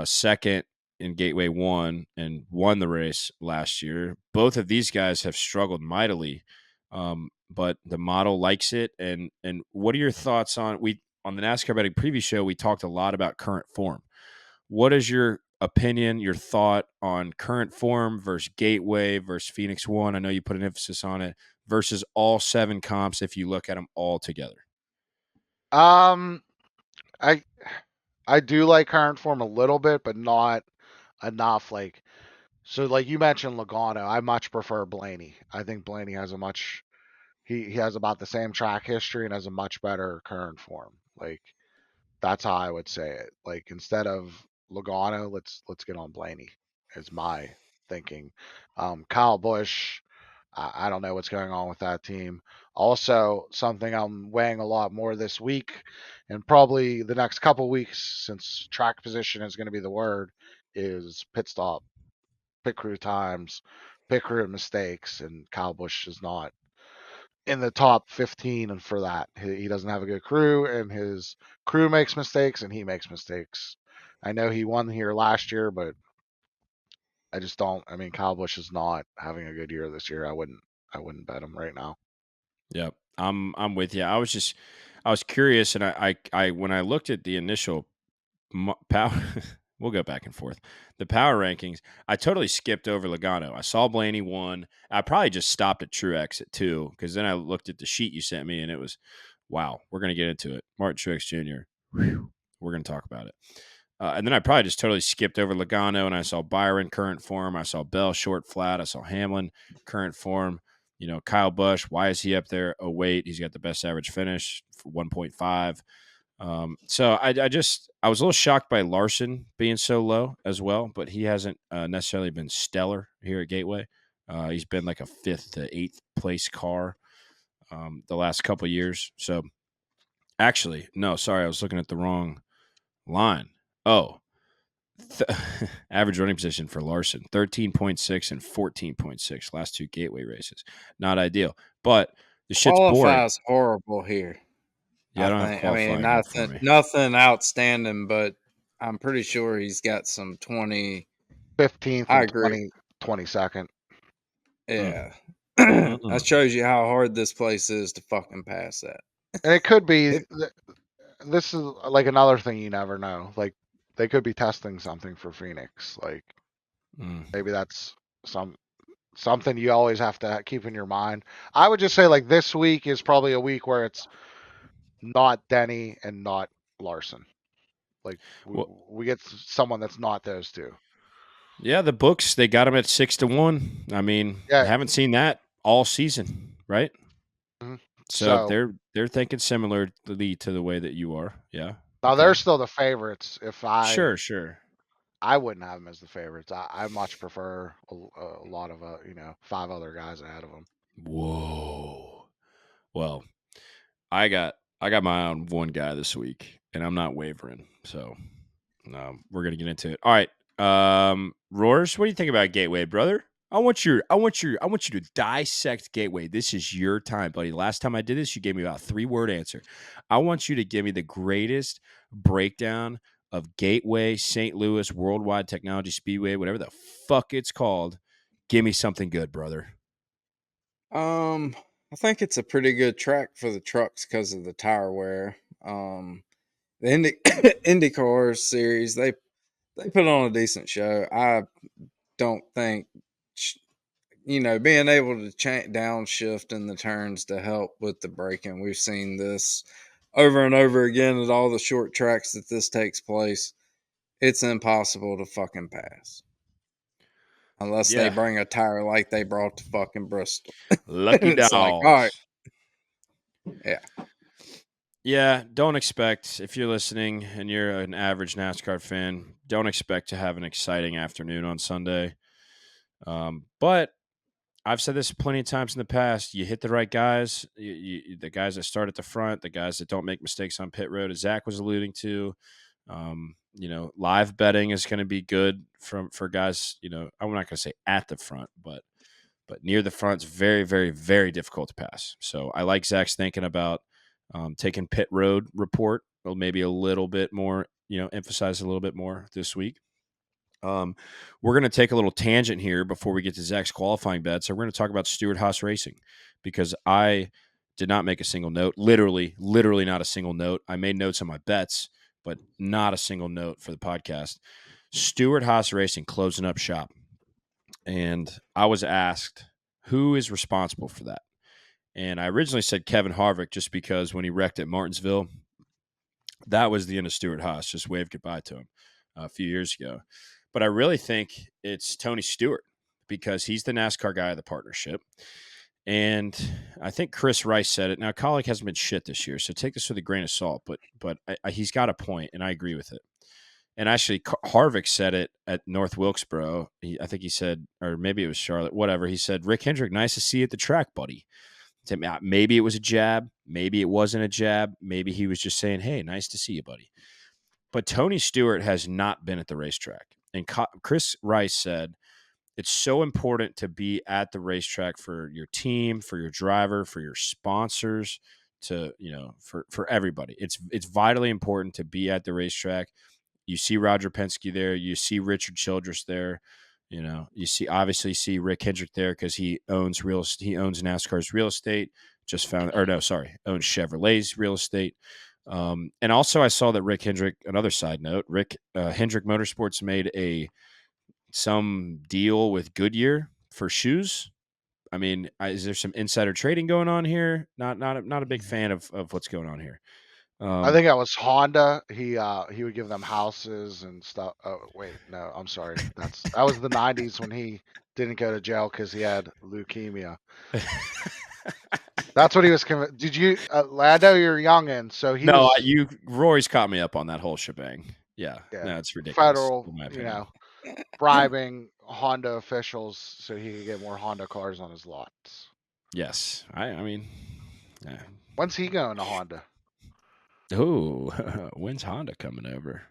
Speaker 1: second in Gateway 1 and won the race last year. Both of these guys have struggled mightily, but the model likes it. And what are your thoughts on on the NASCAR Betting Preview Show? We talked a lot about current form. What is your opinion, your thought on current form versus Gateway versus Phoenix 1? I know you put an emphasis on it versus all 7 comps if you look at them all together.
Speaker 3: Um, I I do like current form a little bit, but not enough. Like you mentioned Logano, I much prefer Blaney. I think Blaney has he has about the same track history and has a much better current form. Like that's how I would say it. Like instead of Logano, let's get on Blaney. Is my thinking. Kyle Busch, I don't know what's going on with that team. Also, something I'm weighing a lot more this week, and probably the next couple weeks, since track position is going to be the word, is pit stop, pit crew times, pit crew mistakes, and Kyle Busch is not in the top 15 and for that. He doesn't have a good crew, and his crew makes mistakes, and he makes mistakes. I know he won here last year, but I just don't. I mean, Kyle Busch is not having a good year this year. I wouldn't bet him right now.
Speaker 1: Yep. I'm with you. I was curious, and I when I looked at the initial power, we'll go back and forth. The power rankings, I totally skipped over Logano. I saw Blaney 1. I probably just stopped at Truex at 2 because then I looked at the sheet you sent me, and it was, wow, we're going to get into it. Martin Truex Jr. Whew, we're going to talk about it. And then I probably just totally skipped over Logano, and I saw Byron current form. I saw Bell short flat. I saw Hamlin current form. Kyle Busch, why is he up there? Oh, wait, he's got the best average finish for 1.5. So I was a little shocked by Larson being so low as well, but he hasn't necessarily been stellar here at Gateway. He's been like a 5th to 8th place car the last couple of years. So actually, no, sorry, I was looking at the wrong line. Oh, average running position for Larson, 13.6 and 14.6 last 2 Gateway races. Not ideal, but the shit's boring.
Speaker 2: Qualifies horrible here.
Speaker 1: Yeah, I
Speaker 2: I
Speaker 1: don't have
Speaker 2: think. I mean,
Speaker 1: qualifying here for me.
Speaker 2: nothing outstanding, but I'm pretty sure he's got some 20.
Speaker 3: 15th
Speaker 2: I
Speaker 3: and
Speaker 2: agree.
Speaker 3: 22nd.
Speaker 2: Yeah.
Speaker 1: Mm-mm.
Speaker 2: That shows you how hard this place is to fucking pass that.
Speaker 3: And it could be,
Speaker 2: It-
Speaker 3: this is like another thing you never know. Like, they could be testing something for Phoenix. Like, maybe that's something you always have to keep in your mind. I would just say, like, this week is probably a week where it's not Denny and not Larson. Like, we get someone that's not those two.
Speaker 1: Yeah, the books, they got him at 6-1. I mean,
Speaker 3: Yeah.
Speaker 1: haven't seen that all season, right?
Speaker 3: Mhm.
Speaker 1: So
Speaker 3: So
Speaker 1: they're thinking similarly to the way that you are. Yeah.
Speaker 3: now
Speaker 1: Okay.
Speaker 3: they're still the favorites.
Speaker 1: Sure.
Speaker 3: I wouldn't have them as the favorites. I much prefer a lot of 5 other guys ahead of them.
Speaker 1: Whoa. Well, I got my eye on one guy this week, and I'm not wavering. So we're gonna get into it. All right. Roars, what do you think about Gateway, brother? I want you to dissect Gateway. This is your time, buddy. Last time I did this, you gave me about a 3-word answer. I want you to give me the greatest breakdown of Gateway, St. Louis, Worldwide Technology Speedway, whatever the fuck it's called. Give me something good, brother.
Speaker 2: I think it's a pretty good track for the trucks because of the tire wear. The IndyCar series, they put on a decent show. I don't think, being able to downshift in the turns to help with the braking. We've seen this over and over again at all the short tracks that this takes place. It's impossible to fucking pass. Unless they
Speaker 1: Yeah.
Speaker 2: bring a tire like they brought to fucking Bristol.
Speaker 1: Lucky
Speaker 2: It's
Speaker 1: dogs.
Speaker 2: like, all right. Yeah.
Speaker 1: Yeah, don't expect, if you're listening and you're an average NASCAR fan, don't expect to have an exciting afternoon on Sunday. But I've said this plenty of times in the past. You hit the right guys, the guys that start at the front, the guys that don't make mistakes on pit road, as Zach was alluding to. Live betting is going to be good for guys. I'm not going to say at the front, but near the front is very, very, very difficult to pass. So I like Zach's thinking about taking pit road report, or maybe a little bit more, emphasize a little bit more this week. We're going to take a little tangent here before we get to Zach's qualifying bets. So we're going to talk about Stewart-Haas Racing because I did not make a single note, literally not a single note. I made notes on my bets, but not a single note for the podcast. Stewart-Haas Racing closing up shop. And I was asked, who is responsible for that? And I originally said Kevin Harvick just because when he wrecked at Martinsville, that was the end of Stewart-Haas. Just waved goodbye to him a few years ago. But I really think it's Tony Stewart because he's the NASCAR guy of the partnership. And I think Chris Rice said it. Now, Colleague hasn't been shit this year, so take this with a grain of salt. But he's got a point, and I agree with it. And actually, Harvick said it at North Wilkesboro. I think he said, or maybe it was Charlotte, whatever. He said, Rick Hendrick, nice to see you at the track, buddy. Maybe it was a jab. Maybe it wasn't a jab. Maybe he was just saying, hey, nice to see you, buddy. But Tony Stewart has not been at the racetrack. And Chris Rice said, it's so important to be at the racetrack for your team, for your driver, for your sponsors, for everybody. It's vitally important to be at the racetrack. You see Roger Penske there. You see Richard Childress there. You obviously see Rick Hendrick there because he owns NASCAR's real estate. just found, or no, sorry, owns Chevrolet's real estate. And also, I saw that Rick Hendrick. Another side note: Rick Hendrick Motorsports made some deal with Goodyear for shoes. I mean, is there some insider trading going on here? Not a big fan of what's going on here.
Speaker 3: I think that was Honda. He would give them houses and stuff. Oh wait, no, I'm sorry. That was the '90s when he didn't go to jail because he had leukemia. That's what he was. Did you? I know you're youngin, so he
Speaker 1: No,
Speaker 3: was.
Speaker 1: Rory's caught me up on that whole shebang. Yeah,
Speaker 3: Yeah,
Speaker 1: no, it's ridiculous
Speaker 3: federal.
Speaker 1: in my
Speaker 3: You
Speaker 1: opinion.
Speaker 3: know, bribing Honda officials so he could get more Honda cars on his lots.
Speaker 1: Yes, I mean, yeah.
Speaker 3: When's he going to Honda?
Speaker 1: Oh, when's Honda coming over?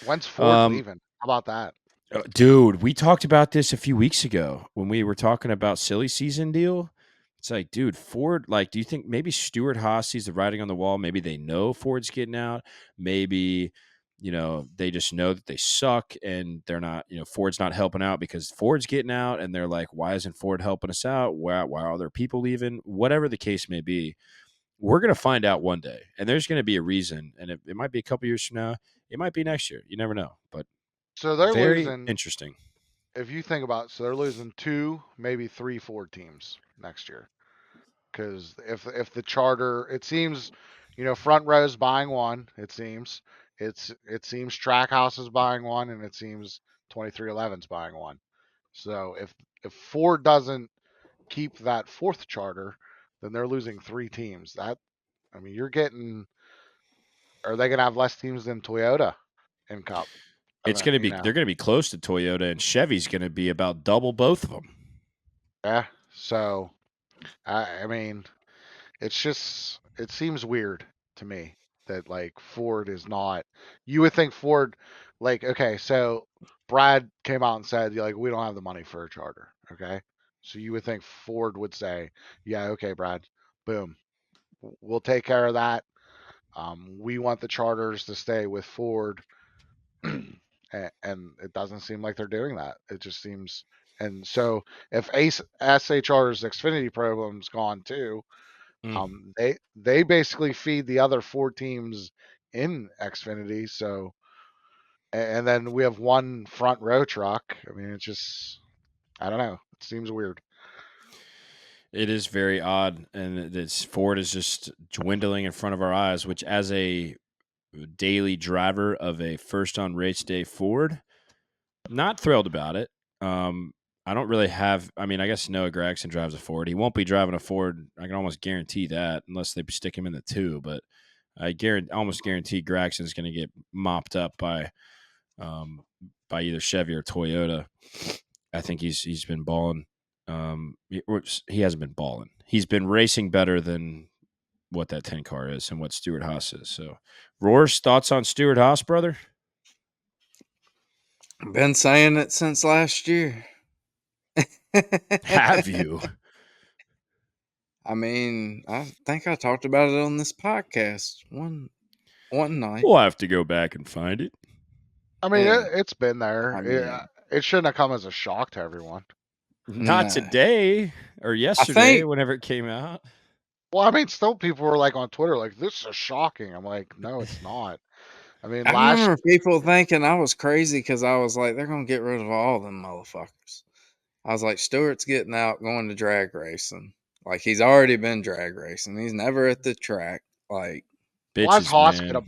Speaker 3: When's Ford leaving? How about that?
Speaker 1: Dude, we talked about this a few weeks ago when we were talking about silly season deal. It's like, dude, Ford, like, do you think maybe Stuart Haas sees the writing on the wall? Maybe they know Ford's getting out. Maybe, they just know that they suck and they're not, Ford's not helping out because Ford's getting out. And they're like, why isn't Ford helping us out? Why are there people leaving? Whatever the case may be, we're going to find out one day. And there's going to be a reason. And it might be a couple years from now. It might be next year. You never know. But
Speaker 3: So they're
Speaker 1: very
Speaker 3: losing.
Speaker 1: interesting.
Speaker 3: If you think about it, so they're losing 2, maybe 3 Ford teams next year. Because if the charter, it seems, Front Row's buying one. It seems it seems Trackhouse is buying one, and it seems 2311's buying one. So if Ford doesn't keep that 4th charter, then they're losing 3 teams. You're getting. Are they gonna have less teams than Toyota in Cup?
Speaker 1: It's going to be they're going to be close to Toyota, and Chevy's going to be about double both of them.
Speaker 3: Yeah. So I mean, it seems weird to me that like Ford is not. You would think Ford, like, okay, so Brad came out and said like we don't have the money for a charter. Okay, so you would think Ford would say, yeah, okay, Brad, boom, we'll take care of that. We want the charters to stay with Ford, and it doesn't seem like they're doing that. It just seems. And so if SHR's Xfinity program's gone too, they basically feed the other 4 teams in Xfinity. So, and then we have one Front Row truck. I mean, it's just, I don't know. It seems weird.
Speaker 1: It is very odd, and this Ford is just dwindling in front of our eyes. Which, as a daily driver of a first on race day Ford, not thrilled about it. I don't really have. I mean, I guess Noah Gragson drives a Ford. He won't be driving a Ford. I can almost guarantee that, unless they stick him in the 2. But I almost guarantee Gragson's going to get mopped up by either Chevy or Toyota. I think he's been balling. He hasn't been balling. He's been racing better than what that 10 car is and what Stuart Haas is. So, Roar's thoughts on Stuart Haas, brother?
Speaker 2: Been saying it since last year.
Speaker 1: Have you?
Speaker 2: I mean, I think I talked about it on this podcast one night.
Speaker 1: We'll have to go back and find it.
Speaker 3: I mean,
Speaker 2: Yeah.
Speaker 3: it's been there.
Speaker 2: I mean,
Speaker 3: It shouldn't have come as a shock to everyone.
Speaker 1: Not
Speaker 2: no.
Speaker 1: today or yesterday, whenever it came out.
Speaker 3: Well, I mean, still people were like on Twitter, like, this is shocking. I'm like, no, it's not. I mean,
Speaker 2: I remember people thinking I was crazy because I was like, they're going to get rid of all them motherfuckers. I was like, Stewart's getting out, going to drag racing. Like, he's already been drag racing. He's never at the track. Like,
Speaker 3: why is
Speaker 1: Bitches, man.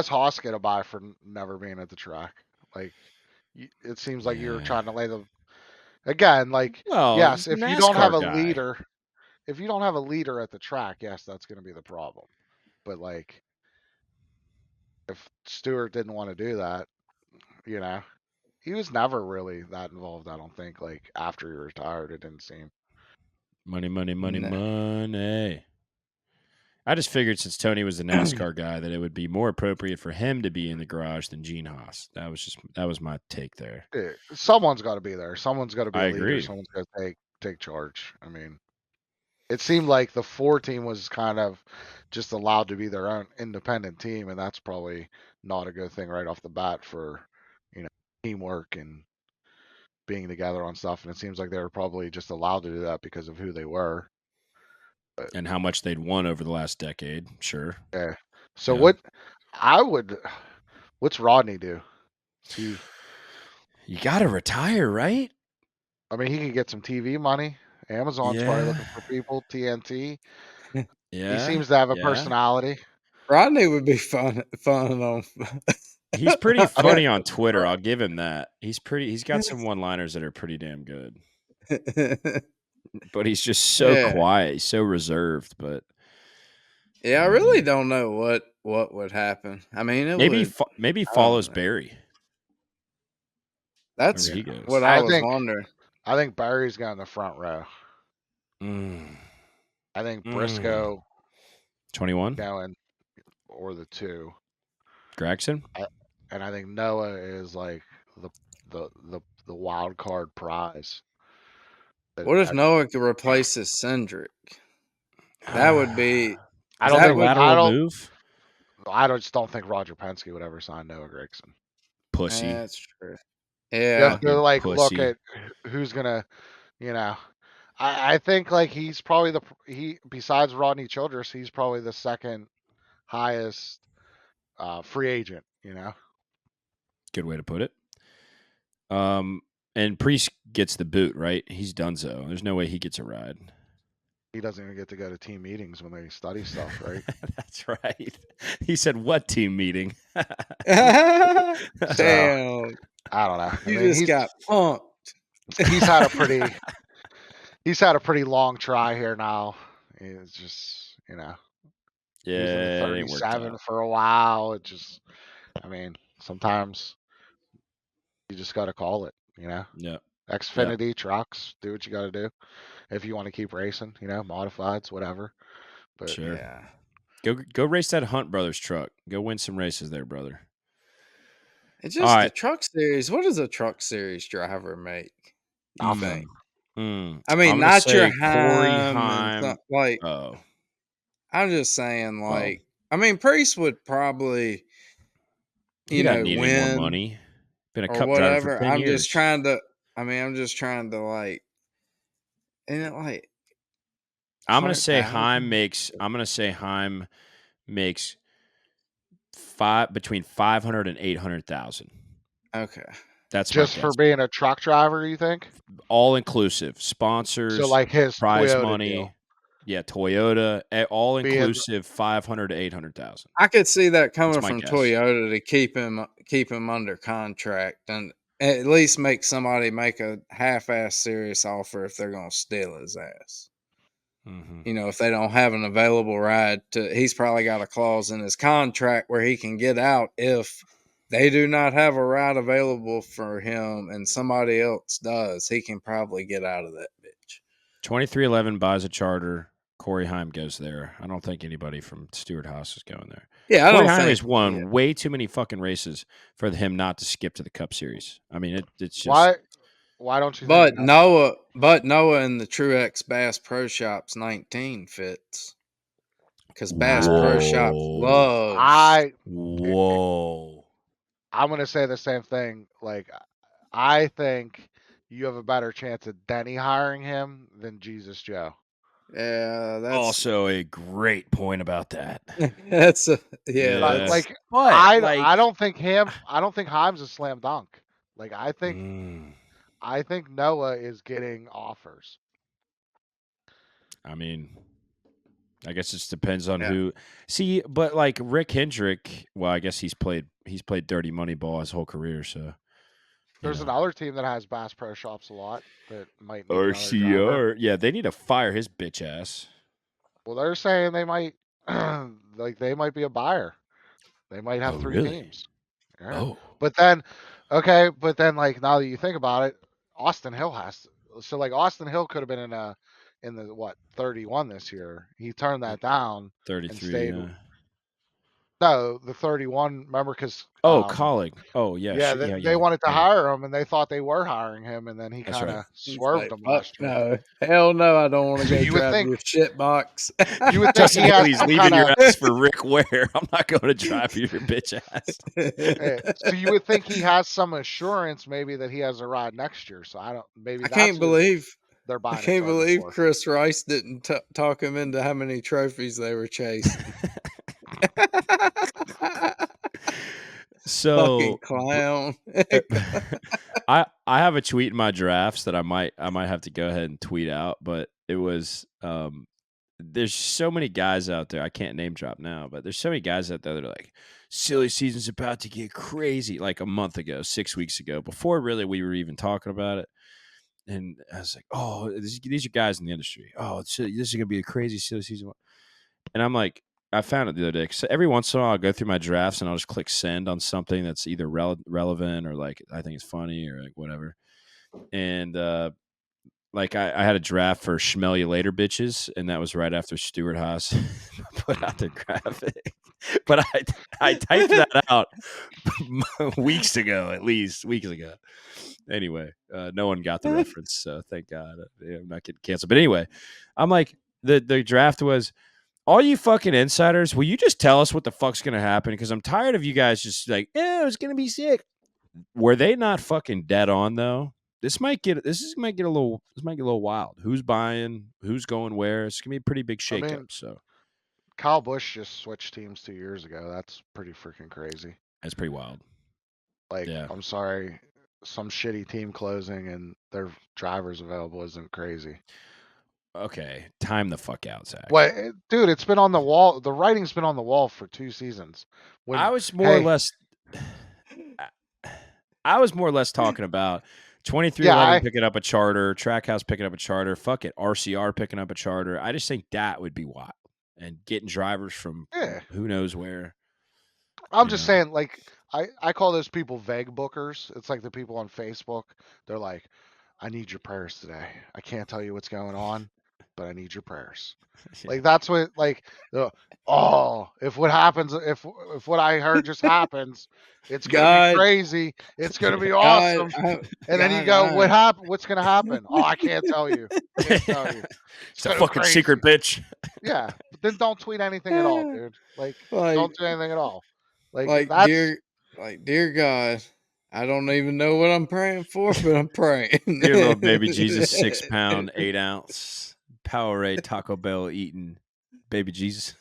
Speaker 3: Haas get a buy for never being at the track? Like, it seems like you're trying to lay the again. Like,
Speaker 1: Well,
Speaker 3: yes,
Speaker 1: he's a
Speaker 3: if you don't have
Speaker 1: NASCAR
Speaker 3: a
Speaker 1: guy.
Speaker 3: leader, if you don't have a leader at the track, yes, that's going to be the problem. But like, if Stewart didn't want to do that, he was never really that involved. I don't think. Like after he retired, it didn't seem.
Speaker 1: Money, money, money,
Speaker 2: no.
Speaker 1: money. I just figured since Tony was the NASCAR guy that it would be more appropriate for him to be in the garage than Gene Haas. That was my take there.
Speaker 3: Someone's got to be there. Someone's got to be
Speaker 1: I
Speaker 3: a leader.
Speaker 1: agree.
Speaker 3: Someone's got to take charge. I mean, it seemed like the 4 team was kind of just allowed to be their own independent team, and that's probably not a good thing right off the bat for teamwork and being together on stuff. And it seems like they were probably just allowed to do that because of who they were.
Speaker 1: And how much they'd won over the last decade, sure.
Speaker 3: Yeah. So
Speaker 1: Yeah.
Speaker 3: what's Rodney do? He,
Speaker 1: You got to retire, right?
Speaker 3: I mean, he could get some TV money. Amazon's probably
Speaker 1: Yeah.
Speaker 3: looking for people. TNT.
Speaker 1: Yeah.
Speaker 3: He seems to have a
Speaker 1: yeah.
Speaker 3: personality.
Speaker 2: Rodney would be fun on.
Speaker 1: He's pretty funny on
Speaker 2: That's
Speaker 1: Twitter.
Speaker 2: right.
Speaker 1: I'll give him that. He's got some one-liners that are pretty damn good. But he's just so
Speaker 2: Yeah.
Speaker 1: quiet. He's so reserved. But
Speaker 2: Yeah, I really don't know what would happen. I mean, it
Speaker 1: maybe
Speaker 2: would.
Speaker 1: maybe he
Speaker 2: I don't
Speaker 1: follows
Speaker 2: know.
Speaker 1: Barry.
Speaker 2: That's
Speaker 1: Where he goes.
Speaker 2: what
Speaker 3: I
Speaker 2: I was
Speaker 3: think-
Speaker 2: wondering.
Speaker 3: I think Barry's got in the front row.
Speaker 1: Mm.
Speaker 3: I think Briscoe
Speaker 1: 21.
Speaker 3: going or the 2.
Speaker 1: Gregson.
Speaker 3: And I think Noah is like the wild card prize.
Speaker 2: What if Noah could replace his Cindric? That would be.
Speaker 3: I don't
Speaker 2: that
Speaker 3: think
Speaker 2: would-
Speaker 1: lateral move.
Speaker 3: I just don't think Roger Penske would ever sign Noah Gragson.
Speaker 1: Pussy.
Speaker 2: That's true.
Speaker 3: You
Speaker 2: Yeah.
Speaker 3: have to like look
Speaker 1: pussy.
Speaker 3: at who's gonna, I think like he's probably besides Rodney Childress, he's probably the second highest free agent.
Speaker 1: Good way to put it. And Priest gets the boot, right? He's donezo. There's no way he gets a ride.
Speaker 3: He doesn't even get to go to team meetings when they study stuff, right?
Speaker 1: That's right. He said, "What team meeting?"
Speaker 2: Damn.
Speaker 3: I don't know.
Speaker 2: You got punked.
Speaker 3: He's had a pretty long try here now. It's just he was in
Speaker 1: Yeah,
Speaker 3: the
Speaker 1: it ain't worked
Speaker 3: 37
Speaker 1: out.
Speaker 3: for a while. It just, sometimes you just got to call it.
Speaker 1: Yeah.
Speaker 3: Xfinity trucks, do what you got to do if you want to keep racing. Modifieds, whatever. But
Speaker 1: Sure.
Speaker 2: Yeah.
Speaker 1: Go race that Hunt Brothers truck. Go win some races there, brother.
Speaker 2: It's just the truck series. What does a truck series driver make? You think? I mean,
Speaker 1: I'm
Speaker 2: not your
Speaker 1: Corey
Speaker 2: Heim. Like, I'm just saying, like, I mean, Priest would probably,
Speaker 1: he doesn't need any more
Speaker 2: win
Speaker 1: money. Been a
Speaker 2: or
Speaker 1: cup driver
Speaker 2: whatever.
Speaker 1: for 10
Speaker 2: I'm
Speaker 1: years.
Speaker 2: just trying to. I'm just trying to like, and it like.
Speaker 1: I'm gonna say
Speaker 2: 100,000?
Speaker 1: Heim makes between 500 and 800,000.
Speaker 2: Okay.
Speaker 1: That's
Speaker 3: just for being a truck driver, you think?
Speaker 1: All inclusive, sponsors,
Speaker 3: So like his
Speaker 1: prize
Speaker 3: Toyota
Speaker 1: money,
Speaker 3: deal.
Speaker 1: yeah, Toyota, all inclusive, 500 to 800,000.
Speaker 2: I could see that coming
Speaker 1: my
Speaker 2: from
Speaker 1: guess.
Speaker 2: Toyota to keep him under contract and at least make somebody make a half-ass serious offer if they're going to steal his ass.
Speaker 1: Mm-hmm.
Speaker 2: If they don't have an available ride, he's probably got a clause in his contract where he can get out if they do not have a ride available for him and somebody else does. He can probably get out of that bitch.
Speaker 1: 2311 buys a charter. Corey Heim goes there. I don't think anybody from Stewart House is going there.
Speaker 2: Yeah,
Speaker 1: Corey Heim has won way too many fucking races for him not to skip to the Cup Series. I mean, it's just
Speaker 3: why don't you?
Speaker 2: But Noah in the Truex Bass Pro Shops 19 fits because Bass Pro Shops loves.
Speaker 1: Whoa!
Speaker 3: I'm gonna say the same thing. Like, I think you have a better chance of Denny hiring him than Jesus Joe.
Speaker 2: Yeah, that's
Speaker 1: also a great point about that.
Speaker 2: That's
Speaker 3: I don't think Heim's a slam dunk. Like I think Noah is getting offers.
Speaker 1: I mean, I guess it depends on who. See, but like Rick Hendrick, well, I guess he's played dirty money ball his whole career. So
Speaker 3: there's another team that has Bass Pro Shops a lot that might need
Speaker 1: RCR. Yeah, they need to fire his bitch ass.
Speaker 3: Well, they're saying they might, they might be a buyer. They might have 3 teams. Yeah.
Speaker 1: Oh,
Speaker 3: but then like now that you think about it, Austin Hill Austin Hill could have been in the 31 this year. He turned that down.
Speaker 1: 33.
Speaker 3: No, the 31. Remember, because
Speaker 1: Colleague. Oh yeah.
Speaker 3: Yeah, they wanted to hire him, and they thought they were hiring him, and then he kind of swerved them last year.
Speaker 2: No, hell no, I don't want to go drive your shit box.
Speaker 3: You would think he has
Speaker 1: please leaving your ass for Rick Ware. I'm not going to drive you your bitch ass.
Speaker 3: So you would think he has some assurance, maybe that he has a ride next year. So I can't
Speaker 2: believe
Speaker 3: they're
Speaker 2: I
Speaker 3: buying a
Speaker 2: can't
Speaker 3: charter
Speaker 2: believe
Speaker 3: for.
Speaker 2: Chris Rice didn't talk him into how many trophies they were chasing. Fucking
Speaker 1: So
Speaker 2: clown.
Speaker 1: I have a tweet in my drafts that I might have to go ahead and tweet out, but it was there's so many guys out there. I can't name drop now, but there's so many guys out there that are like, silly season's about to get crazy, like a month ago, 6 weeks ago, before really we were even talking about it. And I was like, oh, these are guys in the industry. Oh, this is gonna be a crazy silly season. And I'm like, I found it the other day. So every once in a while, I'll go through my drafts and I'll just click send on something that's either relevant or like I think it's funny or like whatever. And like I had a draft for Schmell You Later Bitches, and that was right after Stuart Haas put out their graphic. But I typed that out weeks ago, at least weeks ago. Anyway, no one got the reference, so thank God I'm not getting canceled. But anyway, I'm like the draft was, all you fucking insiders, will you just tell us what the fuck's gonna happen? Because I'm tired of you guys just like, it's gonna be sick. Were they not fucking dead on though? This might get a little wild. Who's buying? Who's going where? It's gonna be a pretty big
Speaker 3: I
Speaker 1: shakeup.
Speaker 3: mean,
Speaker 1: So
Speaker 3: Kyle Busch just switched teams 2 years ago. That's pretty freaking crazy.
Speaker 1: that's pretty wild.
Speaker 3: Like,
Speaker 1: Yeah.
Speaker 3: I'm sorry, some shitty team closing and their drivers available isn't crazy.
Speaker 1: Okay, time the fuck out, Zach.
Speaker 3: What, dude? It's been on the wall. The writing's been on the wall for 2 seasons.
Speaker 1: I was more or less. I was more or less talking about 2311 picking up a charter, Trackhouse picking up a charter. Fuck it, RCR picking up a charter. I just think that would be wild, and getting drivers from who knows where.
Speaker 3: I'm just saying, like, I call those people vague bookers. It's like the people on Facebook. They're like, I need your prayers today. I can't tell you what's going on, but I need your prayers. Yeah. Like, that's what, like, if what happens, if what I heard just happens, it's going to be crazy. It's going to be awesome. And then you go, what happened? What's going to happen? Oh, I can't tell you. Can't tell you.
Speaker 1: It's a fucking secret, bitch.
Speaker 3: Yeah. But then don't tweet anything at all, dude. Like don't do anything at all.
Speaker 2: Like dear God, I don't even know what I'm praying for, but I'm praying.
Speaker 1: Dear Lord, baby Jesus, 6 pound, 8 ounce, Powerade Taco Bell eating, baby Jesus.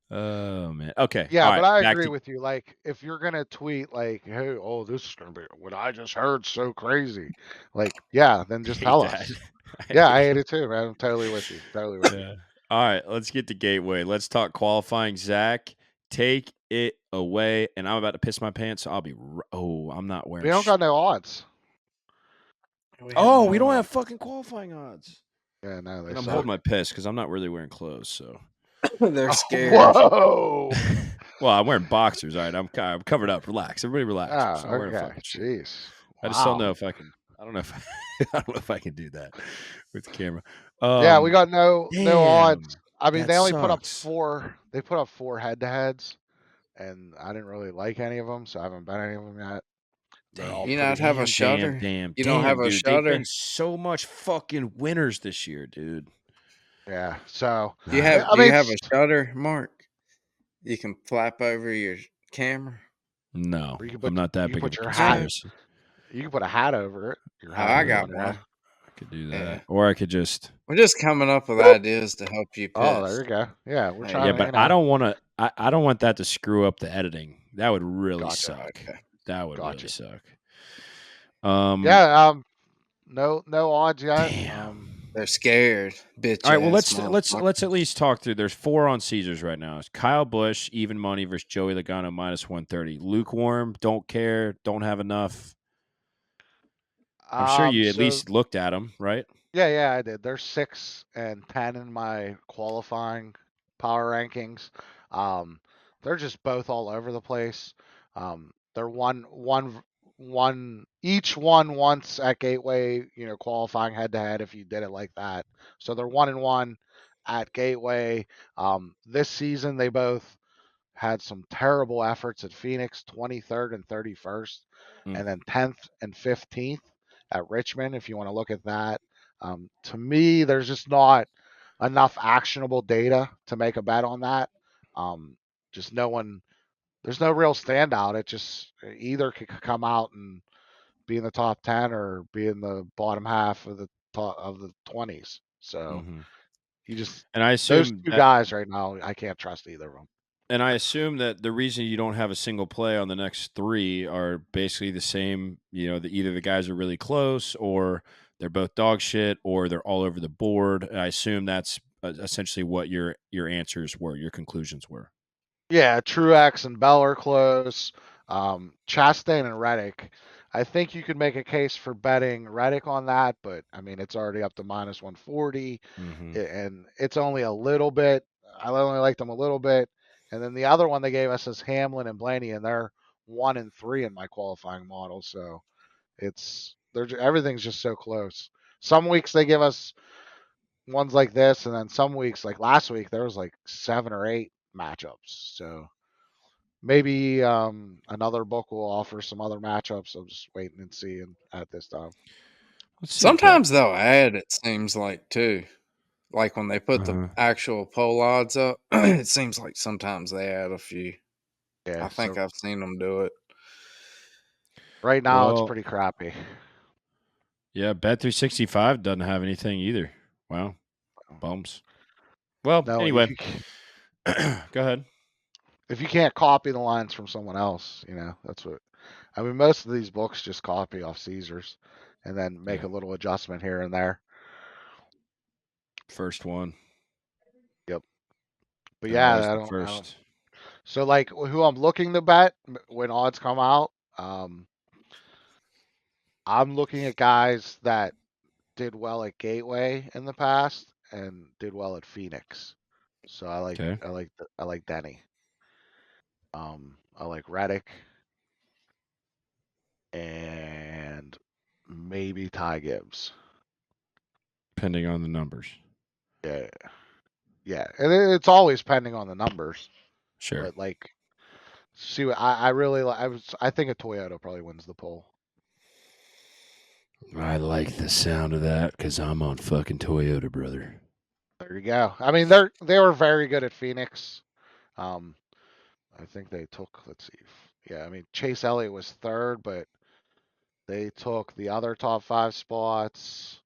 Speaker 1: Oh man. Okay.
Speaker 3: Yeah, but I agree with you. Like, if you're gonna tweet like, "Hey, this is gonna be what I just heard, so crazy," like, yeah, then just tell us. Yeah, I hate it too, man. I'm totally with you. Totally with you.
Speaker 1: All right, let's get to Gateway. Let's talk qualifying. Zach, take it away. And I'm about to piss my pants, so I'll be. I'm not wearing.
Speaker 3: We don't got no odds.
Speaker 1: We don't have fucking qualifying odds.
Speaker 3: Yeah, no,
Speaker 1: I'm holding my piss because I'm not really wearing clothes, so
Speaker 2: they're scared.
Speaker 3: Whoa!
Speaker 1: Well, I'm wearing boxers. All right, I'm covered up. Relax, everybody, relax.
Speaker 3: Okay. Jeez.
Speaker 1: I just don't know if I can. I don't know if I don't know if I can do that with the camera.
Speaker 3: Yeah, we got no odds. I mean, they only
Speaker 1: sucks.
Speaker 3: put up 4. They put up 4 head-to-heads, and I didn't really like any of them, so I haven't bet any of them yet.
Speaker 2: You not have a shutter? You don't have a shutter?
Speaker 1: They've been so much fucking winners this year, dude.
Speaker 3: Yeah. So
Speaker 2: do you have a shutter, Mark? You can flap over your camera.
Speaker 1: No, I'm not that big of a conspiracy.
Speaker 3: You can put a hat over it.
Speaker 2: I got one.
Speaker 1: I could do that, or I could just.
Speaker 2: We're just coming up with ideas to help you piss.
Speaker 3: Oh, there you go. Yeah, we're trying.
Speaker 1: Yeah, but I don't want to. I don't want that to screw up the editing. That would really suck. Okay. That would really suck.
Speaker 3: Yeah. No odds yet.
Speaker 2: Damn. They're scared, bitch.
Speaker 1: All right, well let's at least talk through. There's 4 on Caesars right now. It's Kyle Busch even money versus Joey Logano -130. Lukewarm, don't care, don't have enough. I'm sure you at least looked at them, right?
Speaker 3: Yeah, I did. They're 6 and 10 in my qualifying power rankings. They're just both all over the place. They're each won once at Gateway, qualifying head to head if you did it like that. So they're 1-1 at Gateway. This season they both had some terrible efforts at Phoenix, 23rd and 31st, and then 10th and 15th at Richmond, if you want to look at that. To me, there's just not enough actionable data to make a bet on that. There's no real standout. It just either could come out and be in the top 10 or be in the bottom half of the of the 20s. So
Speaker 1: Mm-hmm.
Speaker 3: you just
Speaker 1: And I
Speaker 3: those
Speaker 1: assume
Speaker 3: two
Speaker 1: that,
Speaker 3: guys right now, I can't trust either of them.
Speaker 1: and I assume that the reason you don't have a single play on the next three are basically the same. Either the guys are really close, or they're both dog shit, or they're all over the board. And I assume that's essentially what your answers were, your conclusions were.
Speaker 3: Yeah, Truex and Bell are close. Chastain and Reddick. I think you could make a case for betting Reddick on that, but I mean it's already up to minus 140,
Speaker 1: Mm-hmm.
Speaker 3: and it's only a little bit. I only like them a little bit, and then the other one they gave us is Hamlin and Blaney, and they're 1 and 3 in my qualifying model. So everything's just so close. Some weeks they give us ones like this, and then some weeks, like last week, there was like 7 or 8 matchups. So maybe another book will offer some other matchups. I'm just waiting and seeing at this time.
Speaker 1: Let's see.
Speaker 2: Sometimes they'll add, it seems like, too. Like when they put the
Speaker 1: Uh-huh.
Speaker 2: actual poll odds up, it seems like sometimes they add a few.
Speaker 3: Yeah.
Speaker 2: I think
Speaker 3: So
Speaker 2: I've seen them do it.
Speaker 3: right now it's
Speaker 1: Well,
Speaker 3: pretty crappy.
Speaker 1: yeah, Bet365 doesn't have anything either. Wow, bums. Well,
Speaker 3: No,
Speaker 1: anyway, go ahead.
Speaker 3: if you can't copy the lines from someone else, that's what. I mean, most of these books just copy off Caesars, and then make
Speaker 1: Yeah,
Speaker 3: a little adjustment here and there.
Speaker 1: first one.
Speaker 3: Yep. But
Speaker 1: They're
Speaker 3: yeah,
Speaker 1: always
Speaker 3: I
Speaker 1: the
Speaker 3: don't. I don't.
Speaker 1: first.
Speaker 3: So like, who I'm looking to bet when odds come out, I'm looking at guys that did well at Gateway in the past and did well at Phoenix. So
Speaker 1: Okay.
Speaker 3: I like Denny. I like Reddick and maybe Ty Gibbs.
Speaker 1: Depending on the numbers.
Speaker 3: Yeah, yeah, and it's always pending on the numbers.
Speaker 1: Sure.
Speaker 3: But like, see, I really like. I think a Toyota probably wins the poll.
Speaker 1: I like the sound of that because I'm on fucking Toyota, brother.
Speaker 3: There you go. I mean, they were very good at Phoenix. Um, I think they took. Let's see. Yeah, I mean Chase Elliott was third, but they took the other top 5 spots.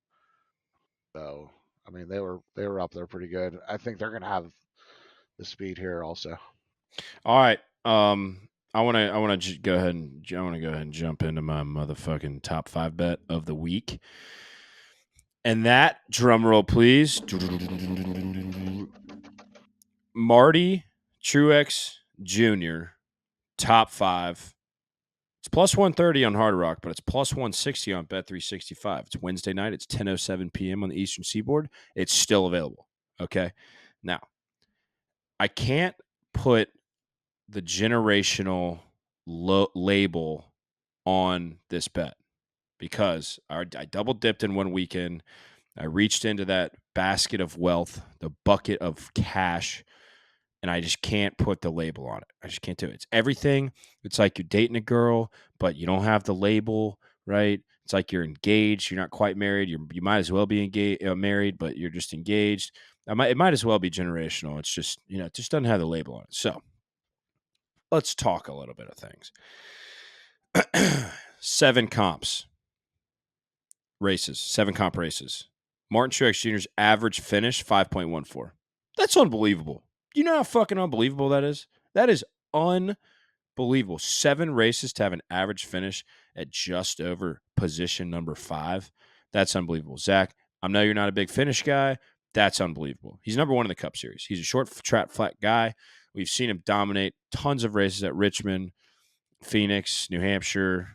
Speaker 3: So I mean they were up there pretty good. I think they're gonna have the speed here also.
Speaker 1: All right. I want to go ahead and jump into my motherfucking top 5 bet of the week. And that, drum roll please, Marty Truex Jr. top 5. It's plus 130 on Hard Rock, but it's plus 160 on Bet365. It's Wednesday night. It's 10:07 p.m. on the Eastern Seaboard. It's still available. Okay. Now, I can't put the generational label on this bet because I double dipped in one weekend. I reached into that basket of wealth, the bucket of cash, and I just can't put the label on it. I just can't do it. It's everything. It's like you're dating a girl, but you don't have the label, right? It's like you're engaged. You're not quite married. You might as well be engaged, married, but you're just engaged. It might as well be generational. It's just, it just doesn't have the label on it. So let's talk a little bit of things. 7 comps races, 7 comp races. Martin Truex Jr.'s average finish, 5.14. That's unbelievable. You know how fucking unbelievable that is? That is unbelievable. 7 races to have an average finish at just over position number 5. That's unbelievable. Zach, I know you're not a big finish guy. That's unbelievable. He's number 1 in the Cup Series. He's a short track flat guy. We've seen him dominate tons of races at Richmond, Phoenix, New Hampshire.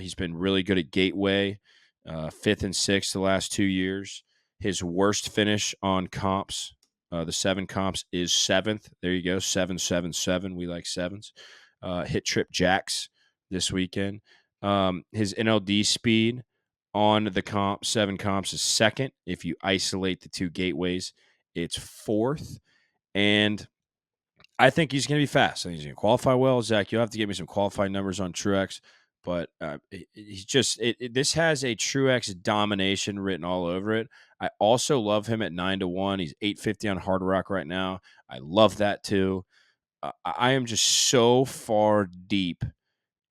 Speaker 1: He's been really good at Gateway, 5th and 6th the last 2 years. His worst finish on comps, the 7 comps, is 7th. There you go, 7-7-7. We like 7s. Hit Trip Jacks this weekend. His NLD speed on the 7 comps is 2nd. If you isolate the 2 gateways, it's 4th. And I think he's going to be fast. I think he's going to qualify well. Zach, you'll have to give me some qualifying numbers on Truex, but he's just this has a Truex domination written all over it. I also love him at 9-1. He's 850 on Hard Rock right now. I love that too. I am just so far deep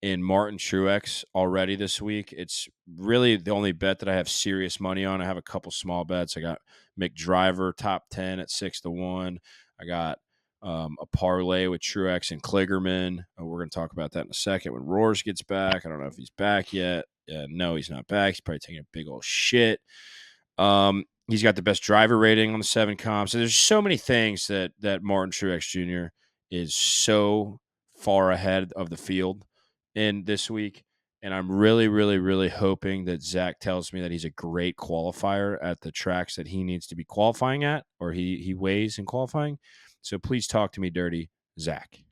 Speaker 1: in Martin Truex already this week. It's really the only bet that I have serious money on. I have a couple small bets. I got McDriver top 10 at 6-1. I got a parlay with Truex and Kligerman. We're going to talk about that in a second when Roars gets back. I don't know if he's back yet. No, he's not back. He's probably taking a big old shit. He's got the best driver rating on the 7 comp. So there's so many things that Martin Truex Jr. is so far ahead of the field in this week. And I'm really, really, really hoping that Zach tells me that he's a great qualifier at the tracks that he needs to be qualifying at, or he weighs in qualifying. So please talk to me dirty, Zach.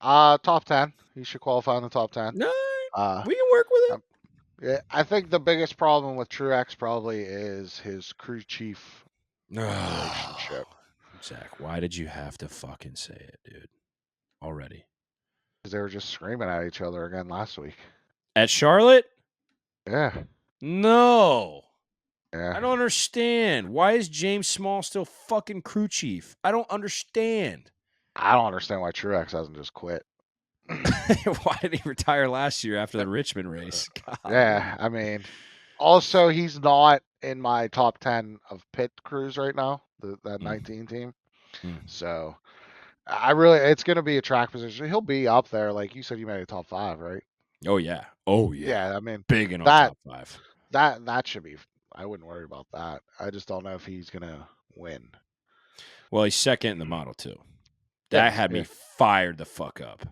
Speaker 3: Top 10. He should qualify in the top 10.
Speaker 1: No,
Speaker 3: Uh,
Speaker 1: we can work with it.
Speaker 3: Yeah, I think the biggest problem with Truex probably is his crew chief relationship.
Speaker 1: Zach, why did you have to fucking say it, dude? Already.
Speaker 3: Because they were just screaming at each other again last week.
Speaker 1: At Charlotte?
Speaker 3: Yeah.
Speaker 1: No.
Speaker 3: Yeah.
Speaker 1: I don't understand. Why is James Small still fucking crew chief? I don't understand.
Speaker 3: I don't understand why Truex hasn't just quit.
Speaker 1: Why did he retire last year after the Richmond race? God.
Speaker 3: Yeah, I mean, also he's not in my top 10 of pit crews right now, that 19 team. So it's going to be a track position. He'll be up there. Like you said, you made a top 5, right?
Speaker 1: Oh, yeah. Oh, yeah.
Speaker 3: Yeah, I mean,
Speaker 1: big in on
Speaker 3: that-
Speaker 1: top 5.
Speaker 3: That should be, I wouldn't worry about that. I just don't know if he's going to win.
Speaker 1: Well, he's second in the Model 2. That had me fired the fuck up.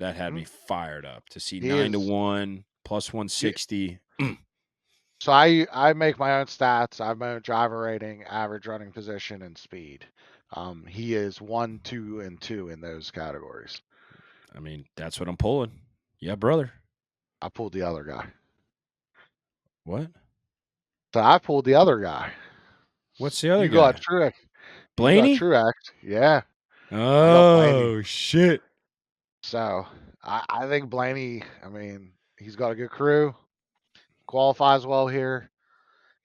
Speaker 1: That had me fired up to see 9-1 plus 160.
Speaker 3: So I make my own stats. I have my own driver rating, average running position, and speed. He is 1, 2, and 2 in those categories.
Speaker 1: I mean, that's what I'm pulling. Yeah, brother.
Speaker 3: I pulled the other guy.
Speaker 1: What?
Speaker 3: So I pulled the other guy.
Speaker 1: What's the other
Speaker 3: you
Speaker 1: guy?
Speaker 3: Got Truex.
Speaker 1: Blaney?
Speaker 3: You got Truex. Yeah.
Speaker 1: Oh, shit.
Speaker 3: So I think Blaney, I mean, he's got a good crew. Qualifies well here.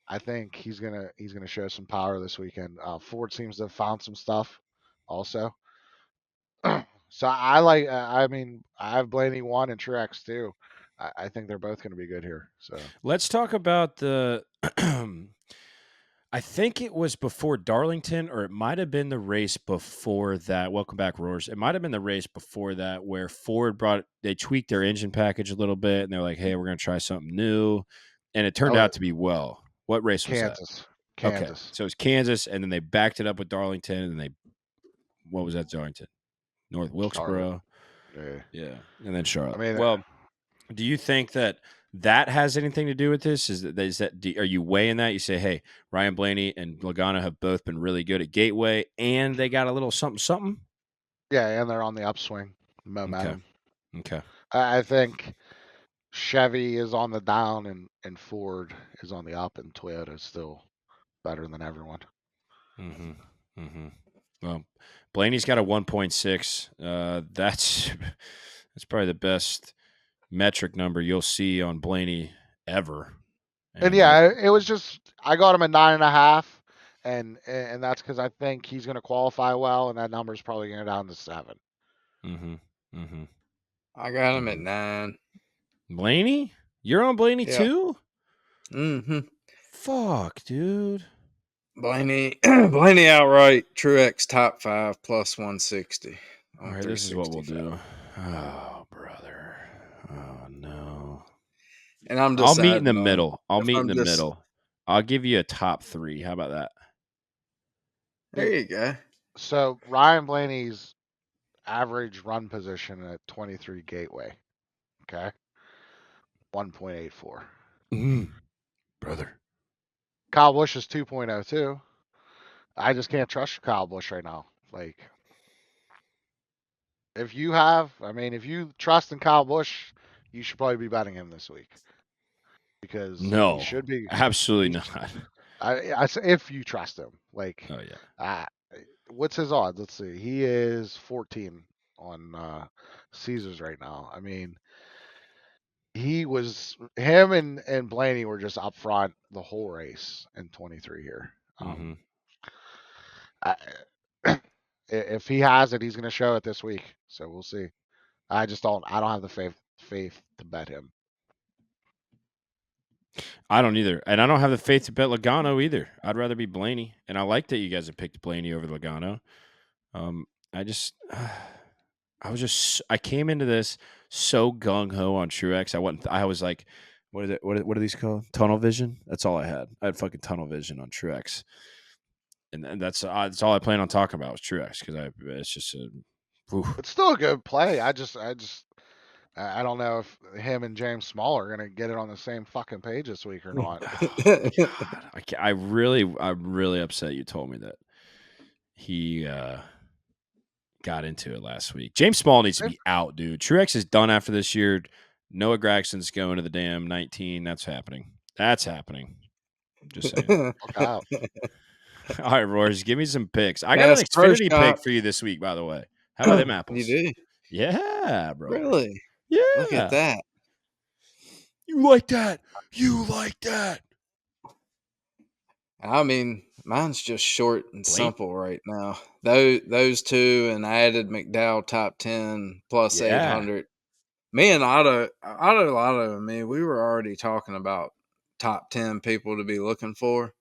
Speaker 3: I think he's gonna show some power this weekend. Ford seems to have found some stuff also. So I mean, I have Blaney 1 and Truex 2. I think they're both going to be good here. So
Speaker 1: let's talk about the. I think it was before Darlington, or it might have been the race before that. Welcome back, Roars. It might have been the race before that where Ford they tweaked their engine package a little bit, and they're like, "Hey, we're going to try something new," and it turned out to be well. What race was that?
Speaker 3: Kansas.
Speaker 1: Okay, so it was Kansas, and then they backed it up with Darlington, and what was that, Darlington? North Wilkesboro. Yeah, and then Charlotte. I mean, well, do you think that has anything to do with this? Are you weighing that? You say, hey, Ryan Blaney and Logano have both been really good at Gateway, and they got a little something?
Speaker 3: Yeah, and they're on the upswing momentum.
Speaker 1: Okay.
Speaker 3: I think Chevy is on the down and Ford is on the up, and Toyota is still better than everyone.
Speaker 1: Well, Blaney's got a 1.6. That's probably the best metric number you'll see on Blaney ever.
Speaker 3: And yeah, it was just I got him at 9.5, and that's because I think he's going to qualify well, and that number is probably going to go down to 7.
Speaker 2: I got him at 9.
Speaker 1: Blaney, you're on Blaney too.
Speaker 2: Fuck,
Speaker 1: dude.
Speaker 2: Blaney outright. Truex top 5 plus 160.
Speaker 1: All right, this is what we'll do. Oh, brother. Oh, no.
Speaker 2: And I'll
Speaker 1: meet in the middle. I'll give you a top 3. How about that?
Speaker 2: There you go.
Speaker 3: So Ryan Blaney's average run position at 23 Gateway. Okay. 1.84.
Speaker 1: Brother.
Speaker 3: Kyle Busch is 2.02. I just can't trust Kyle Busch right now. Like, if you trust in Kyle Busch, you should probably be betting him this week. Because
Speaker 1: he
Speaker 3: should be.
Speaker 1: Absolutely not.
Speaker 3: I say if you trust him. Like,
Speaker 1: oh, yeah.
Speaker 3: What's his odds? Let's see. He is 14 on Caesars right now. I mean, him and Blaney were just up front the whole race in 23 here. If he has it, he's going to show it this week. So we'll see. I don't have the faith faith to bet him.
Speaker 1: I don't either. And I don't have the faith to bet Logano either. I'd rather be Blaney. And I like that you guys have picked Blaney over Logano. I just, I came into this so gung ho on Truex. I was like, what is it? What are these called? Tunnel vision. That's all I had. I had fucking tunnel vision on Truex, and that's all I plan on talking about was Truex because it's just
Speaker 3: It's still a good play. I don't know if him and James Small are gonna get it on the same fucking page this week or not.
Speaker 1: God, I'm really upset you told me that he got into it last week. James Small needs to be out, dude. Truex is done after this year. Noah Gragson's going to the damn 19. That's happening. That's happening. Just saying.
Speaker 3: Look out.
Speaker 1: All right, Roars, give me some picks. I got an Xfinity pick for you this week, by the way. How about them apples?
Speaker 2: You do?
Speaker 1: Yeah, bro.
Speaker 2: Really?
Speaker 1: Yeah.
Speaker 2: Look at that.
Speaker 1: You like that? You like that?
Speaker 2: I mean, mine's just short and simple right now. Those two, and I added McDowell top 10 plus 800. Me and Otto, I mean, we were already talking about top 10 people to be looking for,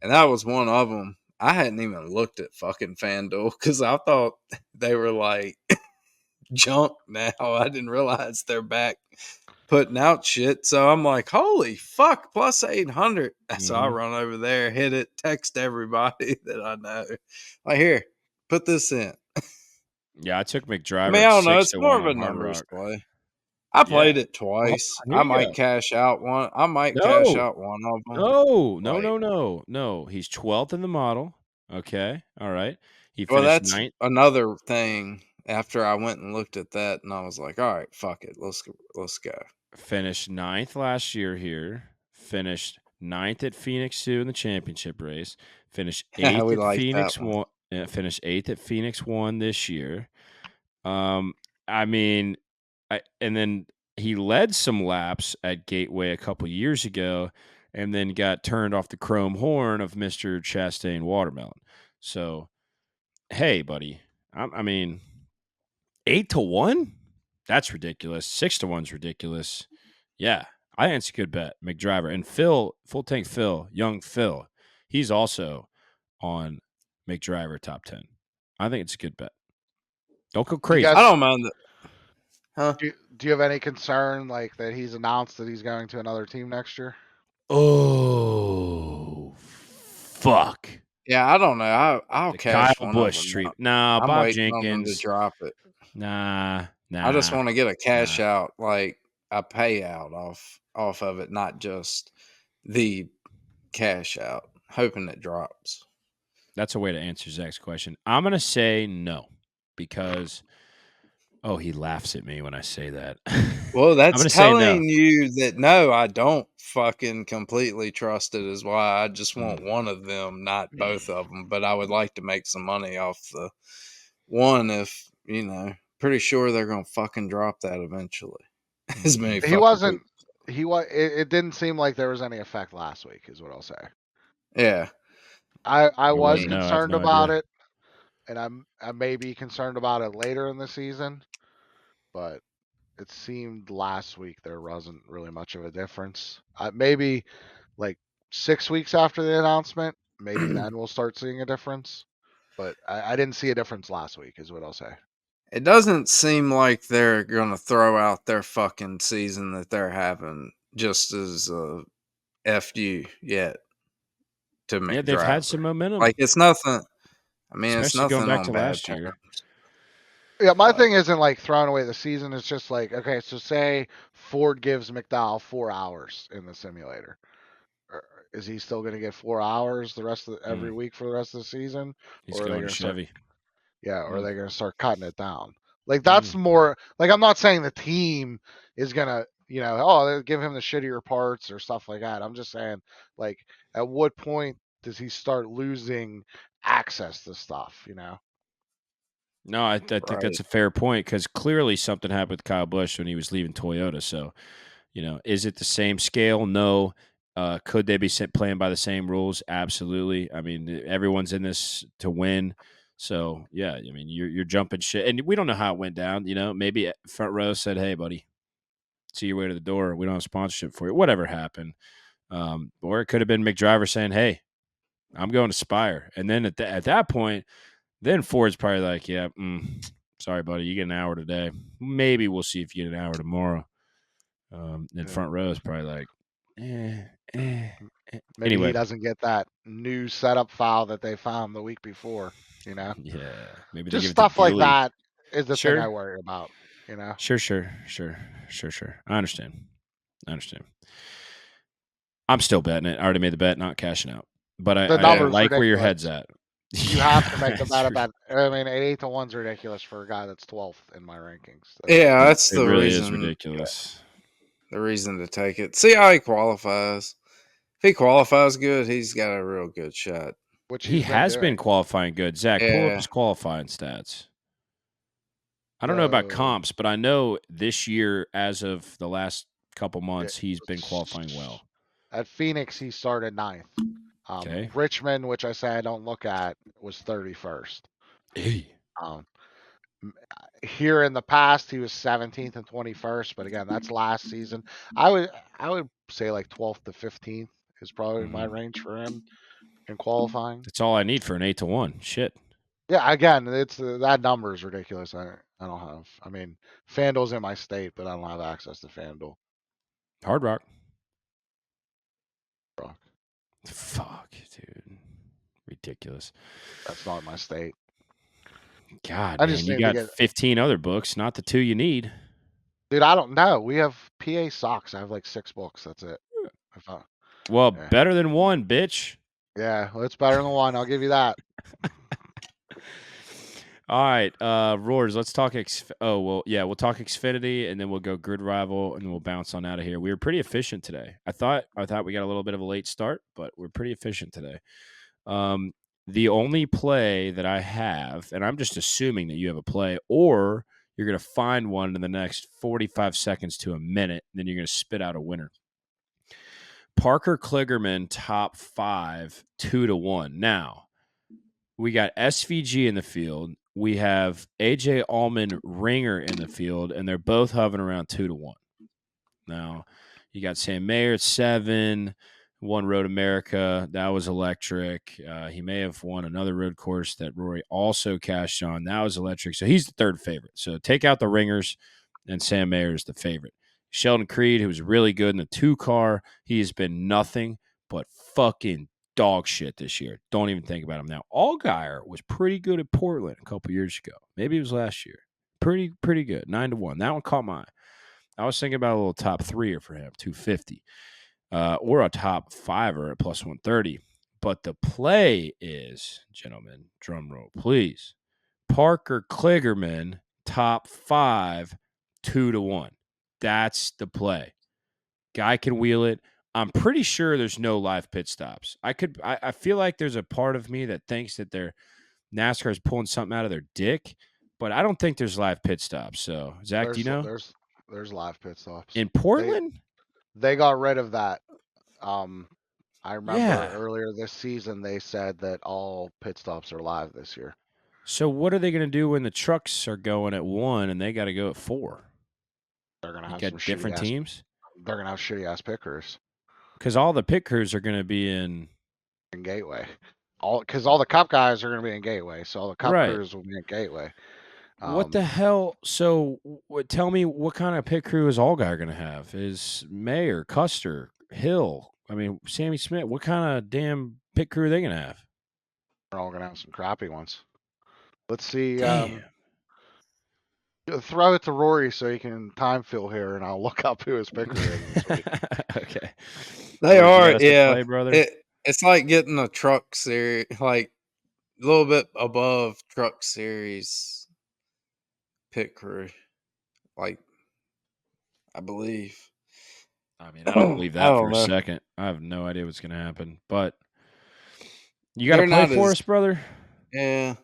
Speaker 2: and that was one of them. I hadn't even looked at fucking FanDuel because I thought they were like junk now. I didn't realize they're back putting out shit. So I'm like, holy fuck, plus 800. So I run over there, hit it, text everybody that I know. Like, here, put this in.
Speaker 1: Yeah, I took McDriver.
Speaker 2: I mean, I don't know. It's more of a numbers play. I played it twice. I might cash out one. Cash out one of them.
Speaker 1: No. He's 12th in the model. Okay. All right. He
Speaker 2: Well,
Speaker 1: finished
Speaker 2: that's
Speaker 1: 9th.
Speaker 2: another thing. After I went and looked at that, and I was like, all right, fuck it. Let's go.
Speaker 1: Finished 9th last year here. Finished 9th at Phoenix 2 in the championship race. Finished 8th at
Speaker 2: like
Speaker 1: Phoenix 1. Finished 8th at Phoenix 1 this year. I mean, and then he led some laps at Gateway a couple years ago and then got turned off the chrome horn of Mr. Chastain Watermelon. So, hey, buddy, I mean, 8-1? That's ridiculous. 6-1's ridiculous. Yeah, I think it's a good bet. McDriver. And Phil, Full Tank Phil, young Phil, he's also on McDriver top 10. I think it's a good bet. Don't go crazy.
Speaker 2: I don't mind that. Huh?
Speaker 3: Do you have any concern like that he's announced that he's going to another team next year?
Speaker 1: Oh, fuck.
Speaker 2: Yeah, I don't know. I'll cash
Speaker 1: Kyle
Speaker 2: one
Speaker 1: Busch
Speaker 2: of them.
Speaker 1: treat. Nah,
Speaker 2: I'm
Speaker 1: Bob
Speaker 2: waiting on them
Speaker 1: Jenkins.
Speaker 2: to drop it.
Speaker 1: Nah.
Speaker 2: I just want to get a cash out, like a payout off of it, not just the cash out. Hoping it drops.
Speaker 1: That's a way to answer Zach's question. I'm gonna say no because he laughs at me when I say that.
Speaker 2: Well, that's telling you that no, I don't fucking completely trust it. Is why I just want one of them, not both of them. But I would like to make some money off the one if pretty sure they're gonna fucking drop that eventually. As many
Speaker 3: he wasn't. He was. It didn't seem like there was any effect last week. Is what I'll say.
Speaker 2: Yeah,
Speaker 3: I was concerned about it, and I may be concerned about it later in the season, but it seemed last week there wasn't really much of a difference. Maybe like 6 weeks after the announcement, maybe then we'll start seeing a difference. But I didn't see a difference last week, is what I'll say.
Speaker 2: It doesn't seem like they're going to throw out their fucking season that they're having just as a FU yet to make.
Speaker 1: Yeah, they've had some momentum.
Speaker 2: Like, it's nothing. I mean,
Speaker 1: especially
Speaker 2: it's nothing
Speaker 1: going back
Speaker 2: on
Speaker 1: to
Speaker 2: bad
Speaker 1: last year.
Speaker 3: Yeah, my thing isn't like throwing away the season. It's just like, okay, so say Ford gives McDowell 4 hours in the simulator. Is he still going to get 4 hours the rest of every week for the rest of the season?
Speaker 1: He's going to Chevy.
Speaker 3: Or are they going to start cutting it down? Like, that's more like, I'm not saying the team is going to, they'll give him the shittier parts or stuff like that. I'm just saying, like, at what point does he start losing access to stuff,
Speaker 1: No, I think that's a fair point because clearly something happened with Kyle Busch when he was leaving Toyota. So, is it the same scale? No. Could they be playing by the same rules? Absolutely. I mean, everyone's in this to win. So, yeah, I mean, you're jumping shit. And we don't know how it went down. Maybe Front Row said, hey, buddy, see your way to the door. We don't have sponsorship for you. Whatever happened. Or it could have been McDriver saying, hey, I'm going to Spire. And then at that point, then Ford's probably like, yeah, sorry, buddy, you get an hour today. Maybe we'll see if you get an hour tomorrow. And front row is probably like,
Speaker 3: Maybe
Speaker 1: Anyway.
Speaker 3: he doesn't get that new setup file that they found the week before, you know?
Speaker 1: Yeah. Maybe
Speaker 3: Just
Speaker 1: they give
Speaker 3: stuff
Speaker 1: it to
Speaker 3: like
Speaker 1: Dewey.
Speaker 3: that is the thing
Speaker 1: Sure.
Speaker 3: I worry about, you know?
Speaker 1: Sure. I understand. I'm still betting it. I already made the bet, not cashing out. But
Speaker 3: The
Speaker 1: I
Speaker 3: number's
Speaker 1: like where your
Speaker 3: ridiculous.
Speaker 1: head's at.
Speaker 3: You have to make the bet about. I mean, 8-1's ridiculous for a guy that's 12th in my rankings.
Speaker 2: That's
Speaker 1: It
Speaker 2: the
Speaker 1: really
Speaker 2: reason.
Speaker 1: is ridiculous.
Speaker 2: The reason to take it. See how he qualifies. If he qualifies good, he's got a real good shot.
Speaker 3: Which
Speaker 1: He has been
Speaker 3: doing.
Speaker 1: qualifying good. Zach, pull
Speaker 2: Yeah.
Speaker 1: up his qualifying stats. I don't know about comps, but I know this year, as of the last couple months, he's been qualifying well.
Speaker 3: At Phoenix, he started 9th.
Speaker 1: Okay.
Speaker 3: Richmond, which I say I don't look at, was 31st.
Speaker 1: Hey.
Speaker 3: Here in the past, he was 17th and 21st, but again, that's last season. I would say like 12th to 15th is probably my range for him in qualifying.
Speaker 1: That's all I need for an 8-1. Shit.
Speaker 3: Yeah, again, it's that number is ridiculous. I don't have. I mean, FanDuel's in my state, but I don't have access to FanDuel.
Speaker 1: Hard Rock. Fuck, dude. Ridiculous.
Speaker 3: That's not my state.
Speaker 1: God, man, you got 15 other books, not the 2 you need.
Speaker 3: Dude, I don't know. We have PA socks. I have like 6 books. That's it.
Speaker 1: Well, better than 1, bitch.
Speaker 3: Yeah, well, it's better than 1. I'll give you that.
Speaker 1: All right, Roars, let's talk. We'll talk Xfinity, and then we'll go Grid Rival, and then we'll bounce on out of here. We were pretty efficient today. I thought we got a little bit of a late start, but we're pretty efficient today. The only play that I have, and I'm just assuming that you have a play, or you're going to find one in the next 45 seconds to a minute, and then you're going to spit out a winner. Parker Kligerman, top 5, 2-1. Now, we got SVG in the field. We have AJ Allman Ringer in the field, and they're both hovering around 2-1. Now, you got Sam Mayer at 7, won Road America. That was electric. He may have won another road course that Rory also cashed on. That was electric. So he's the third favorite. So take out the Ringers, and Sam Mayer is the favorite. Sheldon Creed, who was really good in the 2 car, he has been nothing but fucking dog shit this year. Don't even think about him now. Allgaier was pretty good at Portland a couple years ago. Maybe it was last year. Pretty good. 9-1. That one caught my eye. I was thinking about a little top 3er for him, 250. Or a top 5er at plus 130. But the play is, gentlemen, drum roll, please. Parker Kligerman, top 5, 2-1. That's the play. Guy can wheel it. I'm pretty sure there's no live pit stops. I feel like there's a part of me that thinks that NASCAR is pulling something out of their dick, but I don't think there's live pit stops. So, Zach, do you know?
Speaker 3: There's live pit stops.
Speaker 1: In Portland?
Speaker 3: They got rid of that. I remember earlier this season they said that all pit stops are live this year.
Speaker 1: So what are they going to do when the trucks are going at 1 and they got to go at 4?
Speaker 3: They're going to have
Speaker 1: some different teams?
Speaker 3: They're going to have shitty-ass pit crews.
Speaker 1: Because all the pit crews are going to be in
Speaker 3: Gateway. Because all the Cup guys are going to be in Gateway, so all the Cup crews will be in Gateway.
Speaker 1: What the hell? So tell me, what kind of pit crew is Allgaier going to have? Is Mayer, Custer, Hill, Sammy Smith? What kind of damn pit crew are they going to have?
Speaker 3: They're all going to have some crappy ones. Let's see.
Speaker 1: Damn.
Speaker 3: Throw it to Rory so he can time fill here, and I'll look up who his pit crew is this week.
Speaker 1: Okay.
Speaker 2: They are, yeah.
Speaker 1: Play, brother?
Speaker 2: It's like getting a truck series, like a little bit above truck series pit crew, like I believe.
Speaker 1: I don't believe that for a second. I have no idea what's going to happen, but you got to play for us, brother.
Speaker 2: Yeah.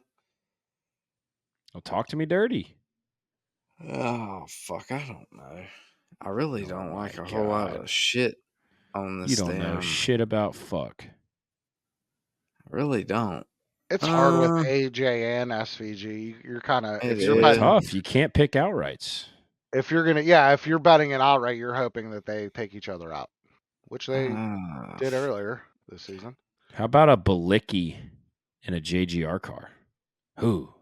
Speaker 1: Well, talk to me dirty.
Speaker 2: Oh, fuck. I don't know. I really don't like a whole lot of shit on this.
Speaker 1: You don't know shit about fuck.
Speaker 2: I really don't.
Speaker 3: It's hard with AJ and SVG. You're kind of
Speaker 1: it's tough. You can't pick outrights.
Speaker 3: if you're betting it outright, you're hoping that they take each other out, which they did earlier this season.
Speaker 1: How about a Balicki in a JGR car? Who?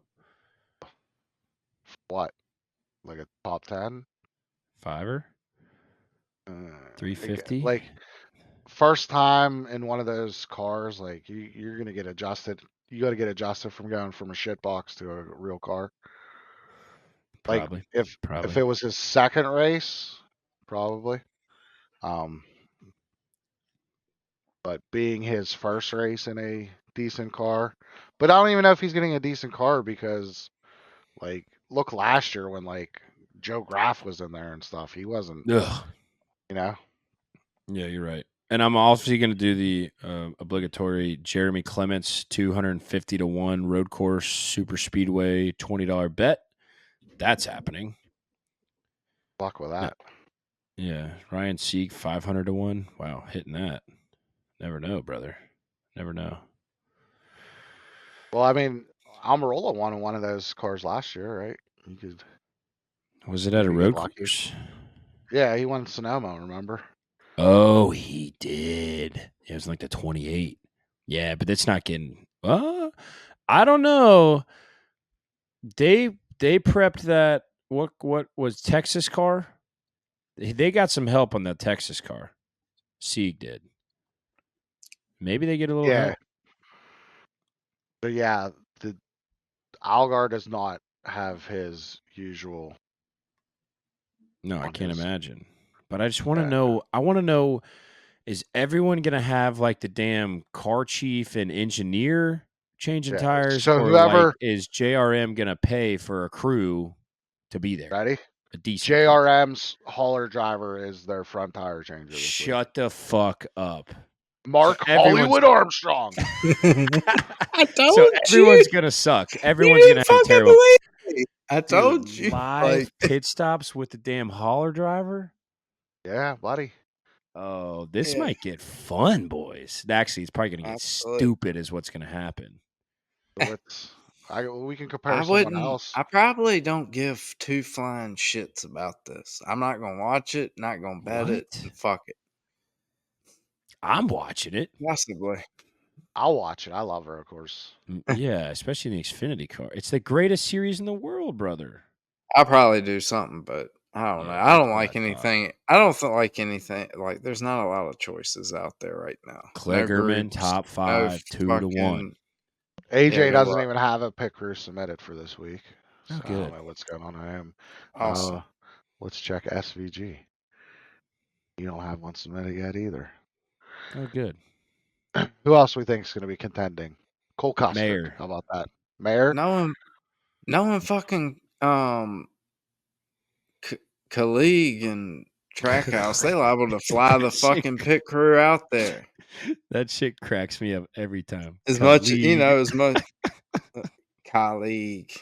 Speaker 3: What? Like a top 10?
Speaker 1: Fiver? 350?
Speaker 3: Like first time in one of those cars, like you're gonna get adjusted. You got to get adjusted from going from a shit box to a real car.
Speaker 1: Probably.
Speaker 3: Like if it was his second race, probably. But being his first race in a decent car, but I don't even know if he's getting a decent car because, like, look last year when like Joe Graff was in there and stuff, he wasn't.
Speaker 1: Ugh.
Speaker 3: You know.
Speaker 1: Yeah, you're right. And I'm also going to do the obligatory Jeremy Clements 250 to 1 road course super speedway $20 bet. That's happening.
Speaker 3: Luck with that.
Speaker 1: Yeah, Ryan Sieg 500 to 1. Wow, hitting that. Never know, brother. Never know.
Speaker 3: Well, I mean, Almirola won in one of those cars last year, right? You could.
Speaker 1: Was it at a road course?
Speaker 3: Yeah, he won Sonoma, remember?
Speaker 1: Oh, he did. It was like the 28. Yeah, but that's not getting. I don't know. They prepped that. What was Texas car? They got some help on that Texas car. Sieg did. Maybe they get a little help.
Speaker 3: But yeah, the Algar does not have his usual.
Speaker 1: No, I can't imagine. But I just want to know. I want to know: is everyone gonna have like the damn car chief and engineer changing tires,
Speaker 3: so
Speaker 1: or
Speaker 3: whoever
Speaker 1: like is JRM gonna pay for a crew to be there?
Speaker 3: Ready?
Speaker 1: A decent
Speaker 3: JRM's hauler driver is their front tire changer.
Speaker 1: Shut the fuck up.
Speaker 3: Mark Hollywood Armstrong.
Speaker 2: I told
Speaker 1: so
Speaker 2: you.
Speaker 1: Everyone's gonna suck. Everyone's gonna have a terrible.
Speaker 2: I told you.
Speaker 1: Live pit stops with the damn hauler driver.
Speaker 3: Yeah, buddy.
Speaker 1: Oh, this might get fun, boys. Actually, it's probably gonna get stupid. Is what's gonna happen.
Speaker 3: We can compare someone else.
Speaker 2: I probably don't give two flying shits about this. I'm not gonna watch it, not gonna bet it, and fuck it.
Speaker 1: I'm watching it.
Speaker 2: Possibly.
Speaker 3: I'll watch it. I love her, of course.
Speaker 1: Yeah, especially in the Xfinity car. It's the greatest series in the world, brother.
Speaker 2: I'll probably do something, but I don't know. I don't like anything. I don't like anything. Like, there's not a lot of choices out there right now.
Speaker 1: Kligerman, top 5, 2 to 1.
Speaker 3: AJ doesn't even have a pick crew submitted for this week.
Speaker 1: So
Speaker 3: good. I don't know what's going on. I am.
Speaker 2: Awesome.
Speaker 3: Let's check SVG. You don't have one submitted yet either.
Speaker 1: Oh, good.
Speaker 3: Who else we think is going to be contending? Cole Custer.
Speaker 1: Mayer.
Speaker 3: How about that? Mayer?
Speaker 2: No one fucking Colleague and Trackhouse, they liable to fly the fucking pit crew out there.
Speaker 1: That shit cracks me up every time.
Speaker 2: As much colleague.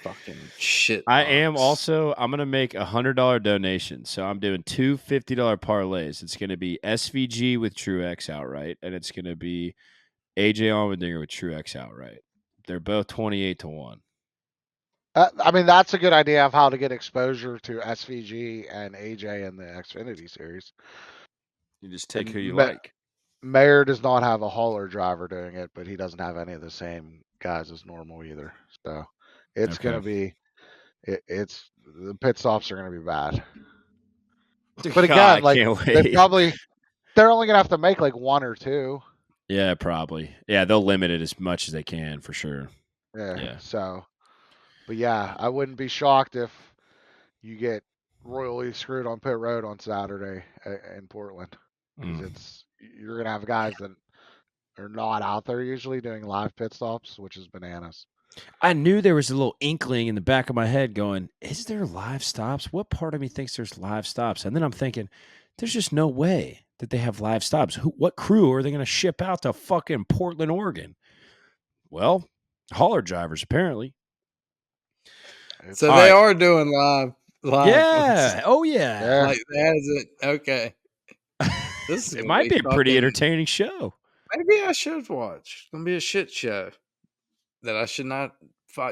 Speaker 2: Fucking shit.
Speaker 1: I'm gonna make $100 donation. So I'm doing two $50 parlays. It's gonna be SVG with Truex outright, and it's gonna be AJ Allmendinger with Truex outright. They're both 28 to 1.
Speaker 3: I mean, that's a good idea of how to get exposure to SVG and AJ in the Xfinity series.
Speaker 1: You just take who you like.
Speaker 3: Mayer does not have a hauler driver doing it, but he doesn't have any of the same guys as normal either. So it's going to be, it's the pit stops are going to be bad. But again, like they're only going to have to make like one or two.
Speaker 1: Yeah, probably. Yeah, they'll limit it as much as they can for sure.
Speaker 3: Yeah. So, but yeah, I wouldn't be shocked if you get royally screwed on pit road on Saturday in Portland. Because you're going to have guys that are not out there usually doing live pit stops, which is bananas.
Speaker 1: I knew there was a little inkling in the back of my head going, is there live stops? What part of me thinks there's live stops? And then I'm thinking, there's just no way that they have live stops. What crew are they going to ship out to fucking Portland, Oregon? Well, hauler drivers, apparently.
Speaker 2: So they are doing live.
Speaker 1: Yeah. Oh, yeah.
Speaker 2: Like that. Okay.
Speaker 1: It might be a pretty entertaining show.
Speaker 2: Maybe I should watch. It's going to be a shit show that I should not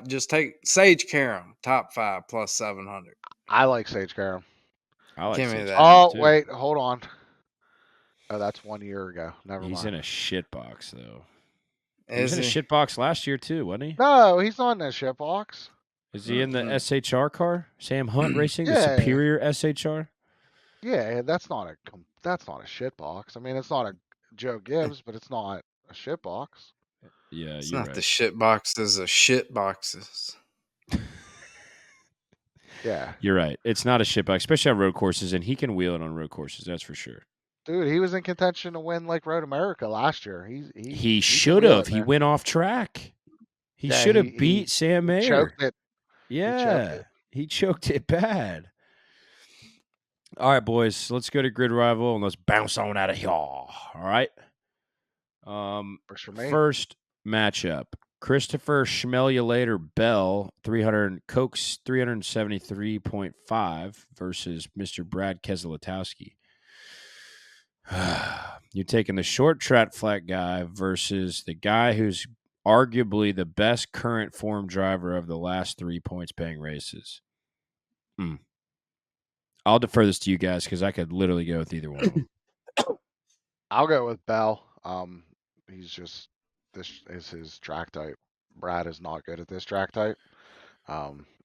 Speaker 2: just take. Sage Karam, top 5 plus 700.
Speaker 3: I like Sage Karam.
Speaker 1: I like
Speaker 2: Give me
Speaker 1: Sage
Speaker 2: that.
Speaker 1: Karam,
Speaker 3: Oh,
Speaker 1: too.
Speaker 3: wait, hold on. Oh, that's 1 year ago. Never
Speaker 1: He's
Speaker 3: mind.
Speaker 1: in a shit box, though. He was
Speaker 2: Is
Speaker 1: in a
Speaker 2: he?
Speaker 1: shit box last year, too, wasn't he?
Speaker 3: No, he's not in that shit box.
Speaker 1: Is he in the
Speaker 2: Mm-mm.
Speaker 1: SHR car? Sam Hunt Racing, the
Speaker 3: Yeah.
Speaker 1: Superior SHR?
Speaker 3: Yeah, that's not a shit box. I mean, it's not a Joe Gibbs, but it's not a shit box.
Speaker 1: Yeah,
Speaker 2: It's
Speaker 1: you're
Speaker 2: not the
Speaker 1: right.
Speaker 2: shit boxes of shit boxes.
Speaker 3: Yeah.
Speaker 1: You're right. It's not a shit box, especially on road courses, and he can wheel it on road courses. That's for sure.
Speaker 3: Dude, he was in contention to win like Road America last year.
Speaker 1: He
Speaker 3: He can
Speaker 1: should
Speaker 3: wheel
Speaker 1: have.
Speaker 3: it
Speaker 1: He
Speaker 3: there.
Speaker 1: went off track. He
Speaker 3: Yeah,
Speaker 1: should have beat Sam
Speaker 3: he
Speaker 1: Mayer.
Speaker 3: choked it.
Speaker 1: Yeah.
Speaker 3: He choked it.
Speaker 1: He choked it bad. All right, boys. Let's go to Grid Rival and let's bounce on out of here. All right.
Speaker 3: Works for me.
Speaker 1: First matchup: Christopher Schmellulator Bell, 300 Cokes 373.5 versus Mr. Brad Keselowski. You're taking the short track flat guy versus the guy who's arguably the best current form driver of the last 3 points paying races. I'll defer this to you guys because I could literally go with either one of them.
Speaker 3: I'll go with Bell. He's just this is his track type. Brad is not good at this track type.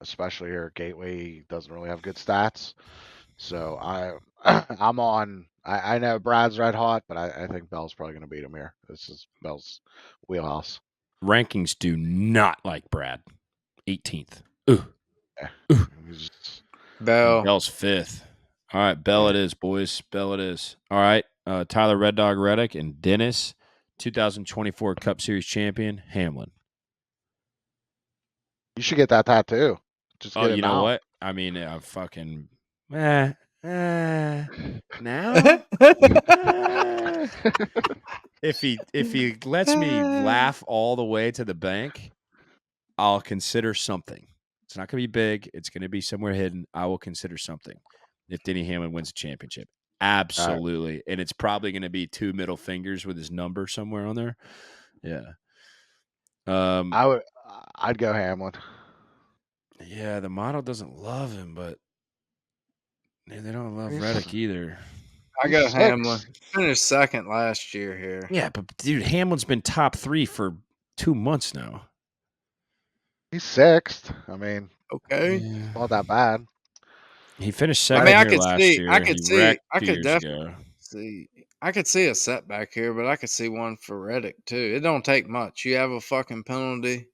Speaker 3: Especially here at Gateway, he doesn't really have good stats. So I'm on. I know Brad's red hot, but I think Bell's probably going to beat him here. This is Bell's wheelhouse.
Speaker 1: Rankings do not like Brad. 18th. Ooh.
Speaker 3: Yeah.
Speaker 1: Ooh.
Speaker 2: Bell.
Speaker 1: Bell's 5th. All right, Bell it is, boys. Bell it is. All right, Tyler Red Dog Reddick and Dennis, 2024 Cup Series champion, Hamlin.
Speaker 3: You should get that tattoo. Just get it
Speaker 1: You know
Speaker 3: now.
Speaker 1: what? I mean, fucking now. If he lets me laugh all the way to the bank, I'll consider something. It's not going to be big. It's going to be somewhere hidden. I will consider something if Denny Hamlin wins the championship. Absolutely. Right. And it's probably going to be 2 middle fingers with his number somewhere on there. Yeah.
Speaker 3: I'd go Hamlin.
Speaker 1: Yeah, the model doesn't love him, but they don't love Reddick either.
Speaker 2: I go Hamlin. Finished second last year here.
Speaker 1: Yeah, but dude, Hamlin's been top 3 for 2 months now.
Speaker 3: He's 6th. I mean,
Speaker 2: okay,
Speaker 3: not that bad.
Speaker 1: He finished second here last year.
Speaker 2: I could see. I could
Speaker 1: definitely
Speaker 2: see. I could see a setback here, but I could see one for Reddick too. It don't take much. You have a fucking penalty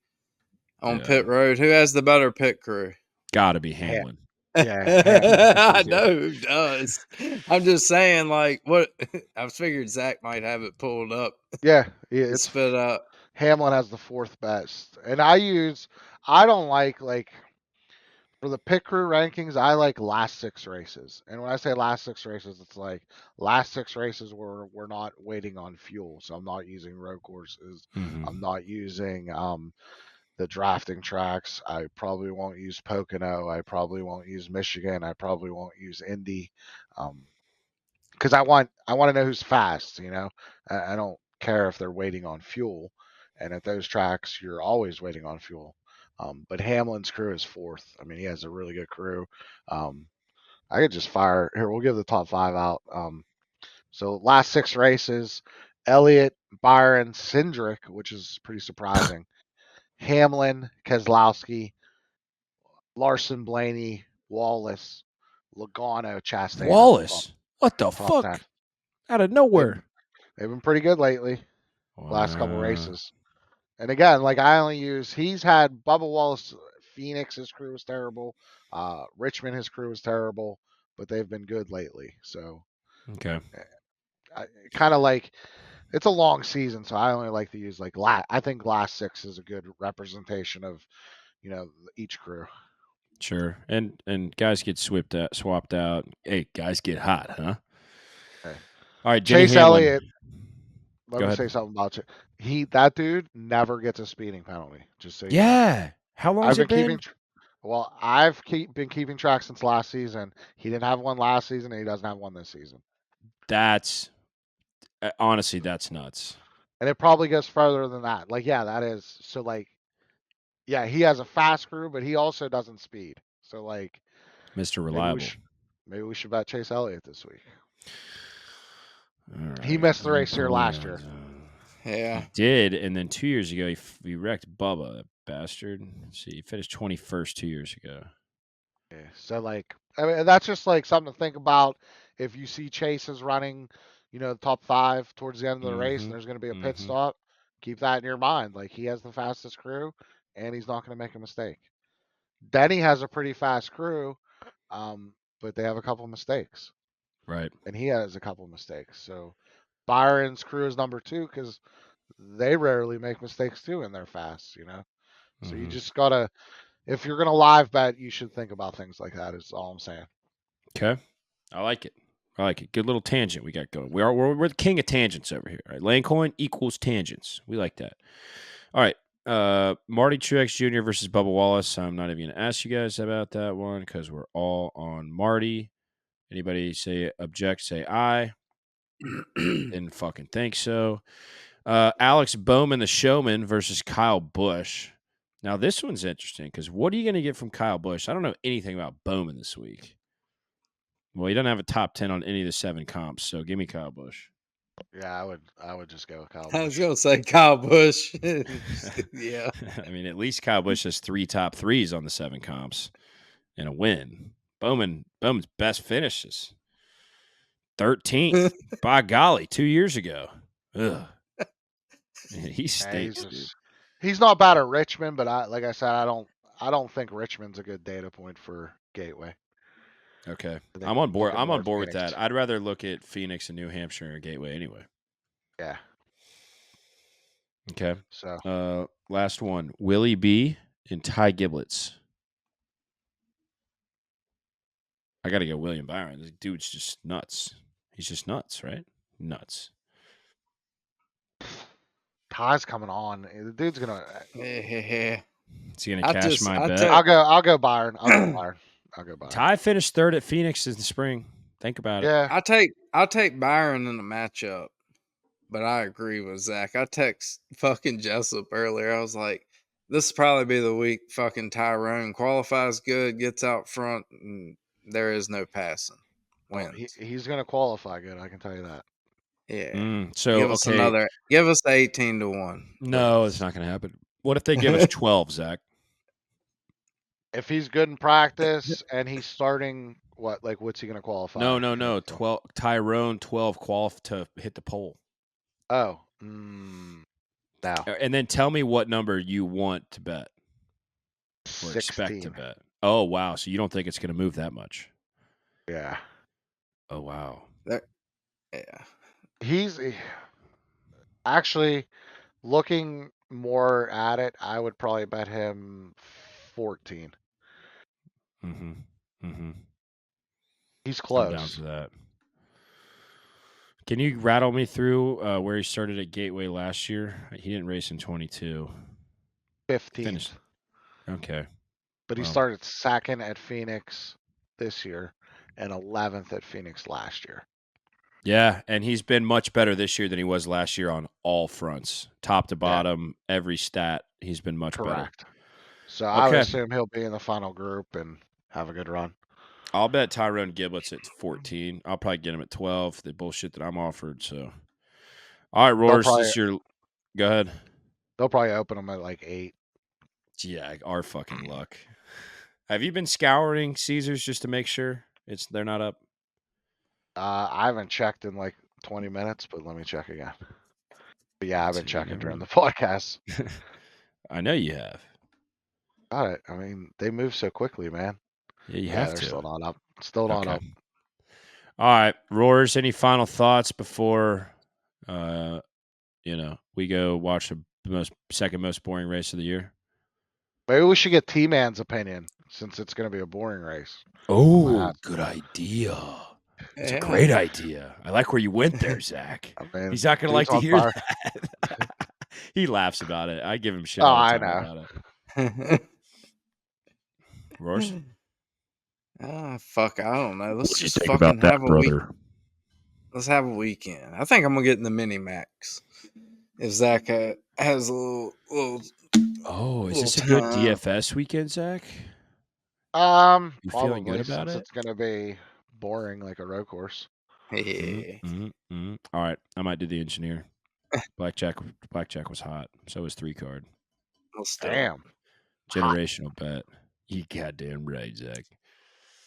Speaker 2: on pit road. Who has the better pit crew?
Speaker 1: Gotta be Hamlin.
Speaker 2: Yeah, I know who does. I'm just saying, like, what I figured Zach might have it pulled up.
Speaker 3: Yeah, it's
Speaker 2: spit up.
Speaker 3: Hamlin has the 4th best, and I don't like for the pit crew rankings. I like last 6 races, and when I say last 6 races, it's like last 6 races where we're not waiting on fuel. So I'm not using road courses.
Speaker 1: Mm-hmm.
Speaker 3: I'm not using the drafting tracks. I probably won't use Pocono. I probably won't use Michigan. I probably won't use Indy, because I want to know who's fast. You know, I don't care if they're waiting on fuel, and at those tracks you're always waiting on fuel. But Hamlin's crew is 4th. I mean, he has a really good crew. I could just fire here. We'll give the top 5 out. So last 6 races: Elliott, Byron, Cindric, which is pretty surprising. Hamlin, Keselowski, Larson, Blaney, Wallace, Logano, Chastain.
Speaker 1: Wallace? What the fuck?
Speaker 3: 10.
Speaker 1: Out of nowhere.
Speaker 3: They've been pretty good lately. Last couple races. And again, he's had Bubba Wallace, Phoenix, his crew was terrible. Richmond, his crew was terrible, but they've been good lately. So,
Speaker 1: okay.
Speaker 3: Kind of it's a long season, so I only like to use I think last 6 is a good representation of, each crew.
Speaker 1: Sure. And guys get swapped out. Hey, guys get hot, huh?
Speaker 3: Okay.
Speaker 1: All right,
Speaker 3: Chase
Speaker 1: Hamlin.
Speaker 3: Elliott. Let me say something about you. That dude never gets a speeding penalty. Just so you know.
Speaker 1: How long has it been?
Speaker 3: I've been keeping track since last season. He didn't have one last season, and he doesn't have one this season.
Speaker 1: That's honestly, that's nuts.
Speaker 3: And it probably goes further than that. That is so. He has a fast crew, but he also doesn't speed. So
Speaker 1: Mr.
Speaker 3: Maybe
Speaker 1: Reliable.
Speaker 3: maybe we should bet Chase Elliott this week.
Speaker 1: All right.
Speaker 3: He missed the
Speaker 1: I'm
Speaker 3: race here
Speaker 1: pulling
Speaker 3: last
Speaker 1: it
Speaker 3: year.
Speaker 1: up.
Speaker 2: Yeah.
Speaker 1: He did, and then 2 years ago he wrecked Bubba, that bastard. Let's see, he finished 21st 2 years ago.
Speaker 3: Yeah, so like, I mean, that's just like something to think about. If you see Chase is running, the top 5 towards the end of the race, and there's going to be a pit stop, keep that in your mind. Like, he has the fastest crew, and he's not going to make a mistake. Denny has a pretty fast crew, but they have a couple mistakes,
Speaker 1: Right.
Speaker 3: and he has a couple mistakes. So Byron's crew is number 2 because they rarely make mistakes too, and they're fast. So you just gotta, if you're gonna live bet, you should think about things like that. Is all I'm saying.
Speaker 1: Okay. I like it. Good little tangent we got going. We're the king of tangents over here. All right. Layin Coin equals tangents. We like that. All right. Marty Truex Jr. versus Bubba Wallace. I'm not even going to ask you guys about that one because we're all on Marty. Anybody object, say aye. Didn't fucking think so. Alex Bowman, the showman, versus Kyle Busch. Now, this one's interesting because what are you going to get from Kyle Busch? I don't know anything about Bowman this week. Well, he doesn't have a top 10 on any of the 7 comps, so give me Kyle Busch.
Speaker 3: Yeah, I would just go with Kyle Busch.
Speaker 2: I was gonna say Kyle Busch. Yeah.
Speaker 1: I mean, at least Kyle Busch has 3 top 3s on the 7 comps and a win. Bowman's best finishes 13th. By golly, 2 years ago. Ugh. Man, he stinks, dude.
Speaker 3: He's not bad at Richmond, but like I said, I don't think Richmond's a good data point for Gateway.
Speaker 1: Okay, I'm on board. I'm on board with that. I'd rather look at Phoenix and New Hampshire or Gateway anyway.
Speaker 3: Yeah.
Speaker 1: Okay.
Speaker 3: So
Speaker 1: last one: Willie B and Ty Giblets. I got to go William Byron. This dude's just nuts. He's just nuts, right? Nuts.
Speaker 3: Ty's coming on. The dude's gonna.
Speaker 2: Yeah.
Speaker 1: Is he gonna cash my bet?
Speaker 3: I'll go Byron. I'll go Byron.
Speaker 1: Ty finished 3rd at Phoenix in the spring. Think about it.
Speaker 3: Yeah.
Speaker 2: I'll take Byron in the matchup, but I agree with Zach. I text fucking Jessup earlier. I was like, this will probably be the week fucking Tyrone qualifies good, gets out front, and there is no passing. Wins.
Speaker 3: He's gonna qualify good. I can tell you that.
Speaker 2: Yeah.
Speaker 1: So
Speaker 2: give us 18-1.
Speaker 1: No, it's not going to happen. What if they give us 12, Zach?
Speaker 3: If he's good in practice and he's starting, what's he going to qualify?
Speaker 1: No. 12 Tyrone 12 to hit the pole.
Speaker 3: Oh, no.
Speaker 1: And then tell me what number you want to bet or
Speaker 3: 16.
Speaker 1: expect to bet. Oh wow, so you don't think it's going to move that much?
Speaker 3: Yeah.
Speaker 1: Oh wow.
Speaker 2: Yeah.
Speaker 3: He's actually looking more at it. I would probably bet him 14. He's close.
Speaker 1: I'm down to that. Can you rattle me through where he started at Gateway last year? He didn't race in 22.
Speaker 3: 15th.
Speaker 1: Okay.
Speaker 3: But he started 2nd at Phoenix this year and 11th at Phoenix last year.
Speaker 1: Yeah, and he's been much better this year than he was last year on all fronts. Top to bottom, every stat, he's been much better.
Speaker 3: So I would assume he'll be in the final group and have a good run.
Speaker 1: I'll bet Tyrone Giblets at 14. I'll probably get him at 12, the bullshit that I'm offered. So, all right, Roars, go ahead.
Speaker 3: They'll probably open them at 8.
Speaker 1: Yeah, our fucking luck. Have you been scouring Caesars just to make sure they're not up?
Speaker 3: I haven't checked in 20 minutes, but let me check again. But yeah, I've been checking during the podcast.
Speaker 1: I know you have.
Speaker 3: Got it. I mean, they move so quickly, man.
Speaker 1: Yeah, you have to.
Speaker 3: They're still not up. Still not up.
Speaker 1: All right, Roars, any final thoughts before we go watch the second most boring race of the year?
Speaker 3: Maybe we should get T-Man's opinion since it's going to be a boring race.
Speaker 1: Oh, good idea. It's a great idea. I like where you went there, Zach. I mean, he's not going to like to hear that. He laughs about it. I give him shit all the time about it. Roars?
Speaker 2: Fuck, I don't know. Let's just
Speaker 1: think
Speaker 2: fucking
Speaker 1: about that,
Speaker 2: have a
Speaker 1: brother.
Speaker 2: Let's have a weekend. I think I'm going to get in the mini max. If Zach has a little
Speaker 1: Oh, is this a good DFS weekend, Zach? You feeling good
Speaker 3: Probably,
Speaker 1: about
Speaker 3: since
Speaker 1: it?
Speaker 3: it's gonna be boring like a road course.
Speaker 2: Yeah.
Speaker 1: All right, I might do the engineer. Blackjack was hot. So was 3-card.
Speaker 2: Let's do it.
Speaker 3: Damn. Hot.
Speaker 1: Generational bet. You goddamn right, Zach.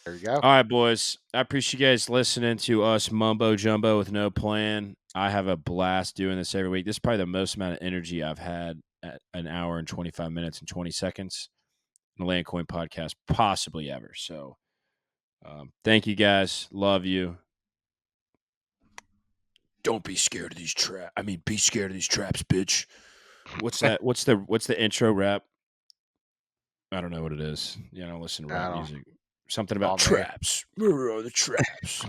Speaker 3: There you go.
Speaker 1: All right, boys. I appreciate you guys listening to us mumbo jumbo with no plan. I have a blast doing this every week. This is probably the most amount of energy I've had at an hour and 25 minutes and 20 seconds in the Layin Coin Podcast, possibly ever. So thank you guys. Love you. Don't be scared of these traps. I mean, be scared of these traps, bitch. What's that? What's the intro rap? I don't know what it is. You know, listen to
Speaker 3: I
Speaker 1: rap
Speaker 3: don't.
Speaker 1: music. Something
Speaker 3: It's
Speaker 1: about
Speaker 3: all me.
Speaker 1: traps. Where are the traps?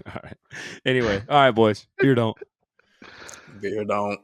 Speaker 1: All right. Anyway, all right, boys. Beer don't.
Speaker 2: Beer don't.